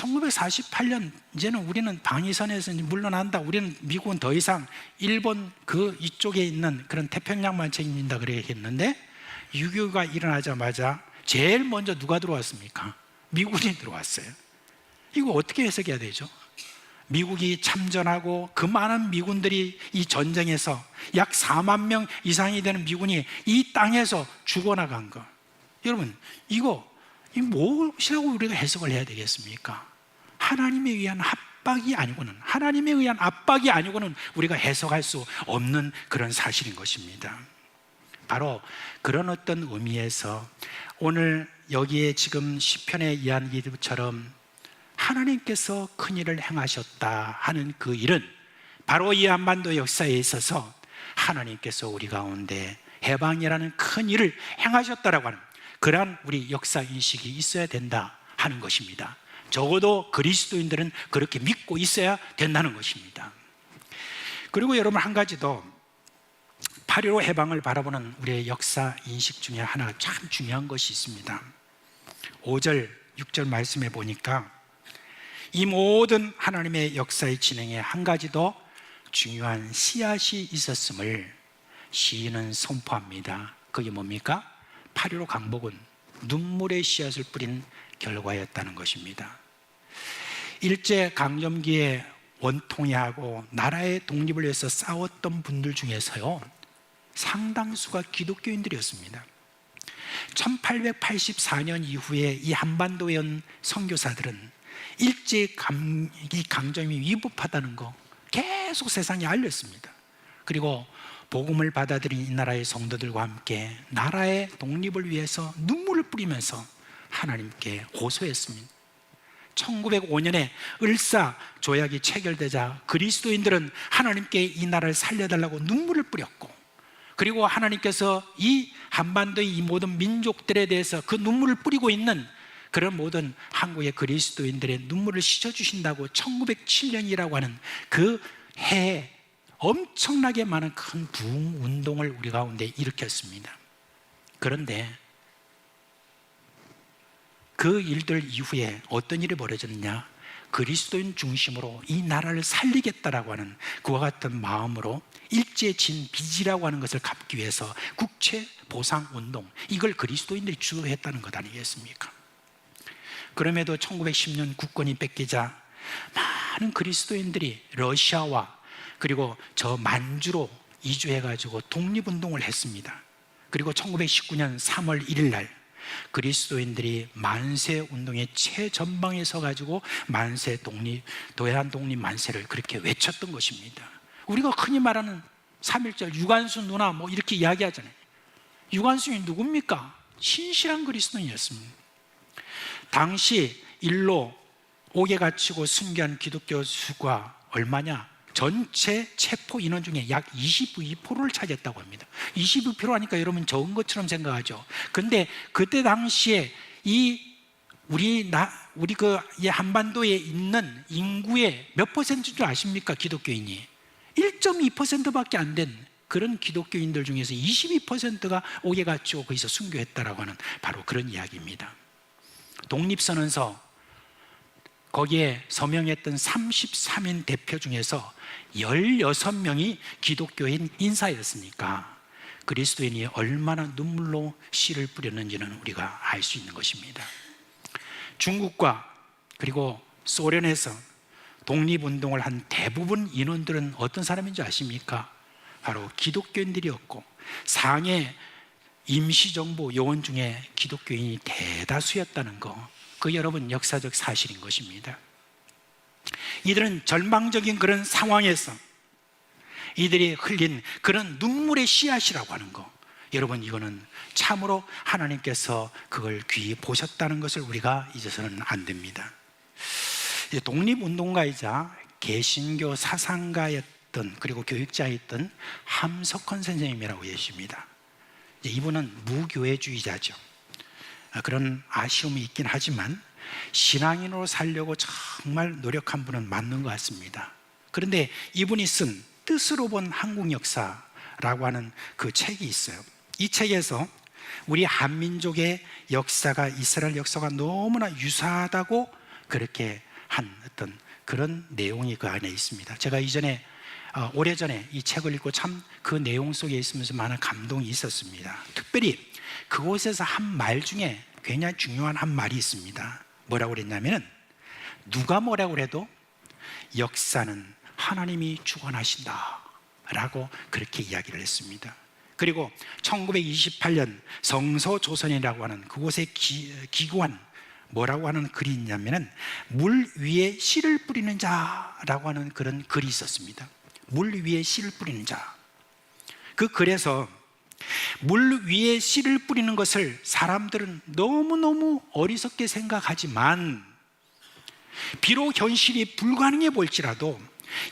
1948년 이제는 우리는 방위선에서 이제 물러난다. 우리는 미국은 더 이상 일본 그 이쪽에 있는 그런 태평양만 책임진다 그래 했는데 6.25가 일어나자마자 제일 먼저 누가 들어왔습니까? 미군이 들어왔어요. 이거 어떻게 해석해야 되죠? 미국이 참전하고 그 많은 미군들이 이 전쟁에서 약 4만 명 이상이 되는 미군이 이 땅에서 죽어나간 거. 여러분, 이거 무엇이라고 우리가 해석을 해야 되겠습니까? 하나님에 의한 압박이 아니고는, 하나님에 의한 압박이 아니고는 우리가 해석할 수 없는 그런 사실인 것입니다. 바로 그런 어떤 의미에서 오늘 여기에 지금 시편에 의한 이들처럼 하나님께서 큰 일을 행하셨다 하는 그 일은 바로 이 한반도 역사에 있어서 하나님께서 우리 가운데 해방이라는 큰 일을 행하셨다라고 하는 그러한 우리 역사 인식이 있어야 된다 하는 것입니다. 적어도 그리스도인들은 그렇게 믿고 있어야 된다는 것입니다. 그리고 여러분, 한 가지 더 8.15 해방을 바라보는 우리의 역사 인식 중에 하나 참 중요한 것이 있습니다. 5절, 6절 말씀에 보니까 이 모든 하나님의 역사의 진행에 한 가지 더 중요한 씨앗이 있었음을 시인은 선포합니다. 그게 뭡니까? 8.15 강복은 눈물의 씨앗을 뿌린 결과였다는 것입니다. 일제강점기에 원통해하고 나라의 독립을 위해서 싸웠던 분들 중에서요, 상당수가 기독교인들이었습니다. 1884년 이후에 이 한반도에 온 선교사들은 일제강점이 위법하다는 거 계속 세상에 알렸습니다. 그리고 복음을 받아들인 이 나라의 성도들과 함께 나라의 독립을 위해서 눈물을 뿌리면서 하나님께 호소했습니다. 1905년에 을사 조약이 체결되자 그리스도인들은 하나님께 이 나라를 살려달라고 눈물을 뿌렸고, 그리고 하나님께서 이 한반도의 이 모든 민족들에 대해서 그 눈물을 뿌리고 있는 그런 모든 한국의 그리스도인들의 눈물을 씻어주신다고 1907년이라고 하는 그 해에 엄청나게 많은 큰 부흥운동을 우리 가운데 일으켰습니다. 그런데 그 일들 이후에 어떤 일이 벌어졌느냐? 그리스도인 중심으로 이 나라를 살리겠다라고 하는 그와 같은 마음으로 일제의 진 빚이라고 하는 것을 갚기 위해서 국채 보상 운동, 이걸 그리스도인들이 주도했다는 것 아니겠습니까? 그럼에도 1910년 국권이 뺏기자 많은 그리스도인들이 러시아와 그리고 저 만주로 이주해가지고 독립운동을 했습니다. 그리고 1919년 3월 1일 날 그리스도인들이 만세운동의 최전방에 서가지고 만세 독립, 도해안 독립 만세를 그렇게 외쳤던 것입니다. 우리가 흔히 말하는 3.1절 유관순 누나 뭐 이렇게 이야기하잖아요. 유관순이 누굽니까? 신실한 그리스도인이었습니다. 당시 일로 옥에 갇히고 순교한 기독교 수가 얼마냐? 전체 체포 인원 중에 약 22%를 차지했다고 합니다. 22% 하니까 여러분 적은 것처럼 생각하죠. 근데 그때 당시에 우리 이 한반도에 있는 인구의 몇 퍼센트인 줄 아십니까? 기독교인이 1.2%밖에 안 된 그런 기독교인들 중에서 22%가 옥에 갇히고 거기서 순교했다라고 하는 바로 그런 이야기입니다. 독립선언서 거기에 서명했던 33인 대표 중에서 16명이 기독교인 인사였으니까 그리스도인이 얼마나 눈물로 씨를 뿌렸는지는 우리가 알 수 있는 것입니다. 중국과 그리고 소련에서 독립운동을 한 대부분 인원들은 어떤 사람인지 아십니까? 바로 기독교인들이었고 상해 임시정부 요원 중에 기독교인이 대다수였다는 거, 그 여러분 역사적 사실인 것입니다. 이들은 절망적인 그런 상황에서 이들이 흘린 그런 눈물의 씨앗이라고 하는 거, 여러분 이거는 참으로 하나님께서 그걸 귀히 보셨다는 것을 우리가 잊어서는 안 됩니다. 독립운동가이자 개신교 사상가였던 그리고 교육자였던 함석헌 선생님이라고 계십니다. 이분은 무교회주의자죠. 그런 아쉬움이 있긴 하지만 신앙인으로 살려고 정말 노력한 분은 맞는 것 같습니다. 그런데 이분이 쓴 뜻으로 본 한국 역사라고 하는 그 책이 있어요. 이 책에서 우리 한민족의 역사가 이스라엘 역사가 너무나 유사하다고 그렇게 어떤 그런 내용이 그 안에 있습니다. 제가 이전에 오래전에 이 책을 읽고 참 그 내용 속에 있으면서 많은 감동이 있었습니다. 특별히 그곳에서 한 말 중에 굉장히 중요한 한 말이 있습니다. 뭐라고 그랬냐면 누가 뭐라고 그래도 역사는 하나님이 주관하신다 라고 그렇게 이야기를 했습니다. 그리고 1928년 성서조선이라고 하는 그곳에 기고한 뭐라고 하는 글이 있냐면 물 위에 씨를 뿌리는 자라고 하는 그런 글이 있었습니다. 물 위에 씨를 뿌리는 자. 그 글에서 물 위에 씨를 뿌리는 것을 사람들은 너무너무 어리석게 생각하지만 비록 현실이 불가능해 보일지라도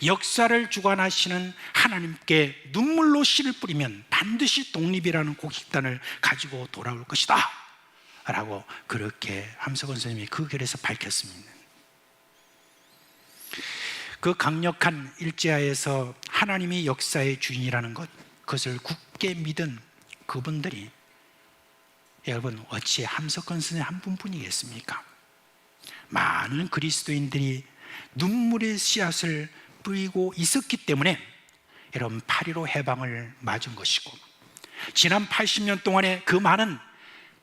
역사를 주관하시는 하나님께 눈물로 씨를 뿌리면 반드시 독립이라는 곡식단을 가지고 돌아올 것이다 라고 그렇게 함석원 선생님이 그 글에서 밝혔습니다. 그 강력한 일제하에서 하나님이 역사의 주인이라는 것, 그것을 굳게 믿은 그분들이 여러분 어찌 함석헌 선생님 한 분뿐이겠습니까? 많은 그리스도인들이 눈물의 씨앗을 뿌리고 있었기 때문에 여러분 8.15 해방을 맞은 것이고, 지난 80년 동안의 그 많은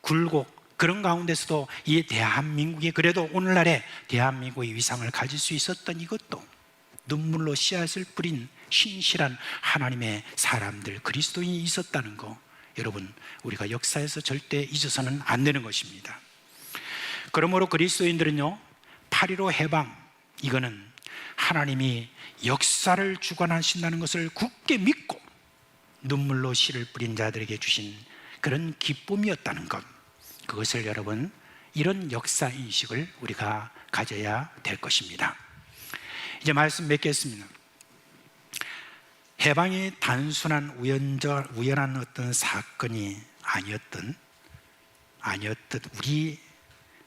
굴곡, 그런 가운데서도 이 대한민국이 그래도 오늘날의 대한민국의 위상을 가질 수 있었던 이것도 눈물로 씨앗을 뿌린 신실한 하나님의 사람들, 그리스도인이 있었다는 거, 여러분 우리가 역사에서 절대 잊어서는 안 되는 것입니다. 그러므로 그리스도인들은요 8.15 해방, 이거는 하나님이 역사를 주관하신다는 것을 굳게 믿고 눈물로 씨를 뿌린 자들에게 주신 그런 기쁨이었다는 것, 그것을 여러분 이런 역사 인식을 우리가 가져야 될 것입니다. 이제 말씀 맺겠습니다. 해방이 단순한 우연한 어떤 사건이 아니었듯 우리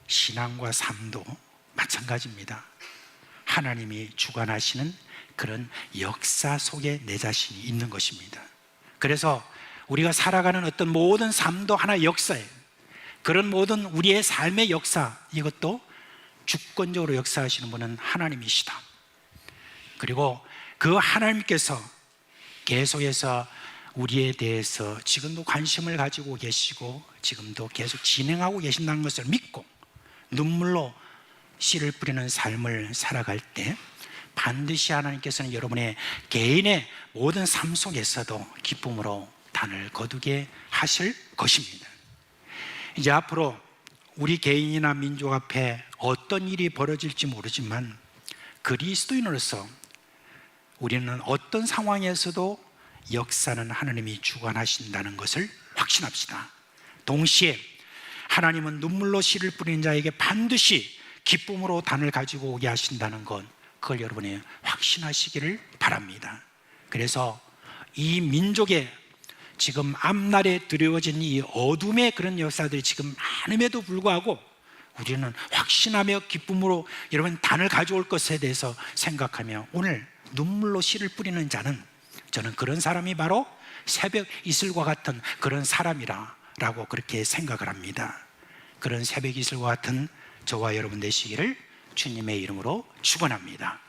신앙과 삶도 마찬가지입니다. 하나님이 주관하시는 그런 역사 속에 내 자신이 있는 것입니다. 그래서 우리가 살아가는 어떤 모든 삶도 하나의 역사예요. 그런 모든 우리의 삶의 역사, 이것도 주권적으로 역사하시는 분은 하나님이시다. 그리고 그 하나님께서 계속해서 우리에 대해서 지금도 관심을 가지고 계시고 지금도 계속 진행하고 계신다는 것을 믿고 눈물로 씨를 뿌리는 삶을 살아갈 때 반드시 하나님께서는 여러분의 개인의 모든 삶 속에서도 기쁨으로 단을 거두게 하실 것입니다. 이제 앞으로 우리 개인이나 민족 앞에 어떤 일이 벌어질지 모르지만 그리스도인으로서 우리는 어떤 상황에서도 역사는 하나님이 주관하신다는 것을 확신합시다. 동시에 하나님은 눈물로 씨를 뿌리는 자에게 반드시 기쁨으로 단을 가지고 오게 하신다는 것, 그걸 여러분이 확신하시기를 바랍니다. 그래서 이 민족의 지금 앞날에 드리워진 이 어둠의 그런 역사들이 지금 많음에도 불구하고 우리는 확신하며 기쁨으로 여러분 단을 가져올 것에 대해서 생각하며 오늘 눈물로 씨를 뿌리는 자는, 저는 그런 사람이 바로 새벽 이슬과 같은 그런 사람이라고 그렇게 생각을 합니다. 그런 새벽 이슬과 같은 저와 여러분 되시기를 주님의 이름으로 축원합니다.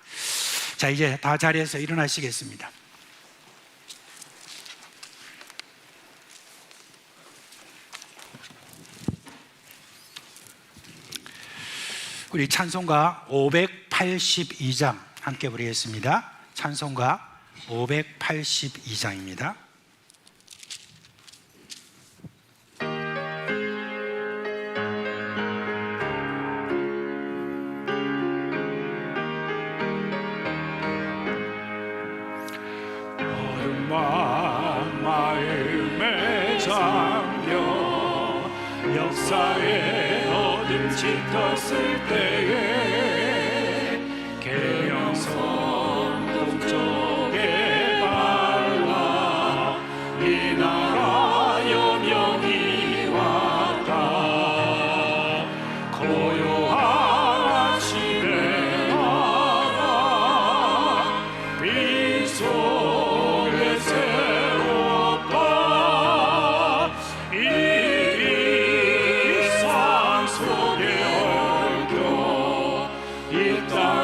자, 이제 다 자리에서 일어나시겠습니다. 우리 찬송가 582장 함께 부르겠습니다. 찬송가 582장입니다. 마음에 잠겨 역사의 어둠 짙었을 때에 계명성 동쪽에 발라 이 나라 여명이 왔다. 고요한 아침에 나라 빗속에 새롭다. 이 일상 속에 얽혀 이 땅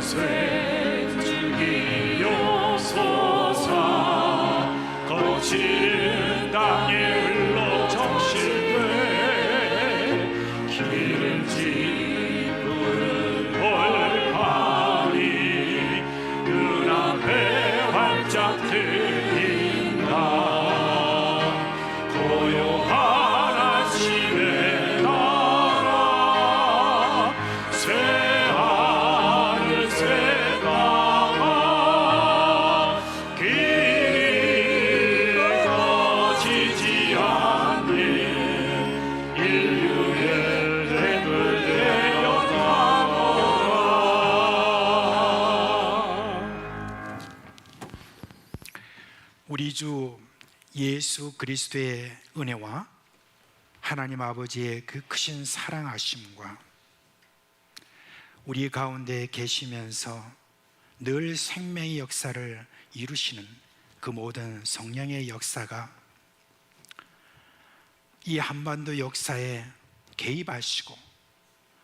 새 죽이옵소서. 거친 땅에 흘러 적실돼 기름진 벌판이 눈앞에 활짝 트인다. 고요한 아침의 나라 새하늘 새 땅아 길이 꺼지지 않는 인류의 랩을 내어가노라. 우리 주 예수 그리스도의 은혜와 하나님 아버지의 그 크신 사랑하심과 우리 가운데 계시면서 늘 생명의 역사를 이루시는 그 모든 성령의 역사가 이 한반도 역사에 개입하시고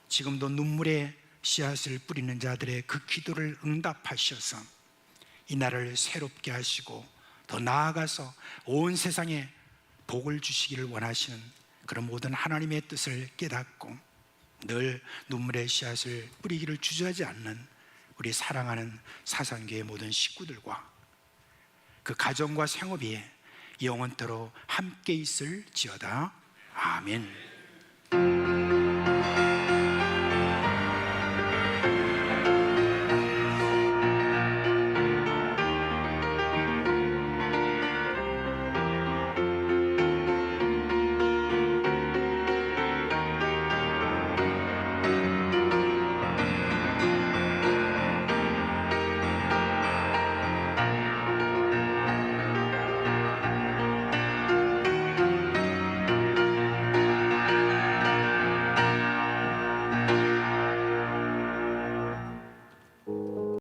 지금도 눈물의 씨앗을 뿌리는 자들의 그 기도를 응답하셔서 이 나라를 새롭게 하시고 더 나아가서 온 세상에 복을 주시기를 원하시는 그런 모든 하나님의 뜻을 깨닫고 늘 눈물의 씨앗을 뿌리기를 주저하지 않는 우리 사랑하는 사상교의 모든 식구들과 그 가정과 생업이 영원토록 함께 있을지어다. 아멘.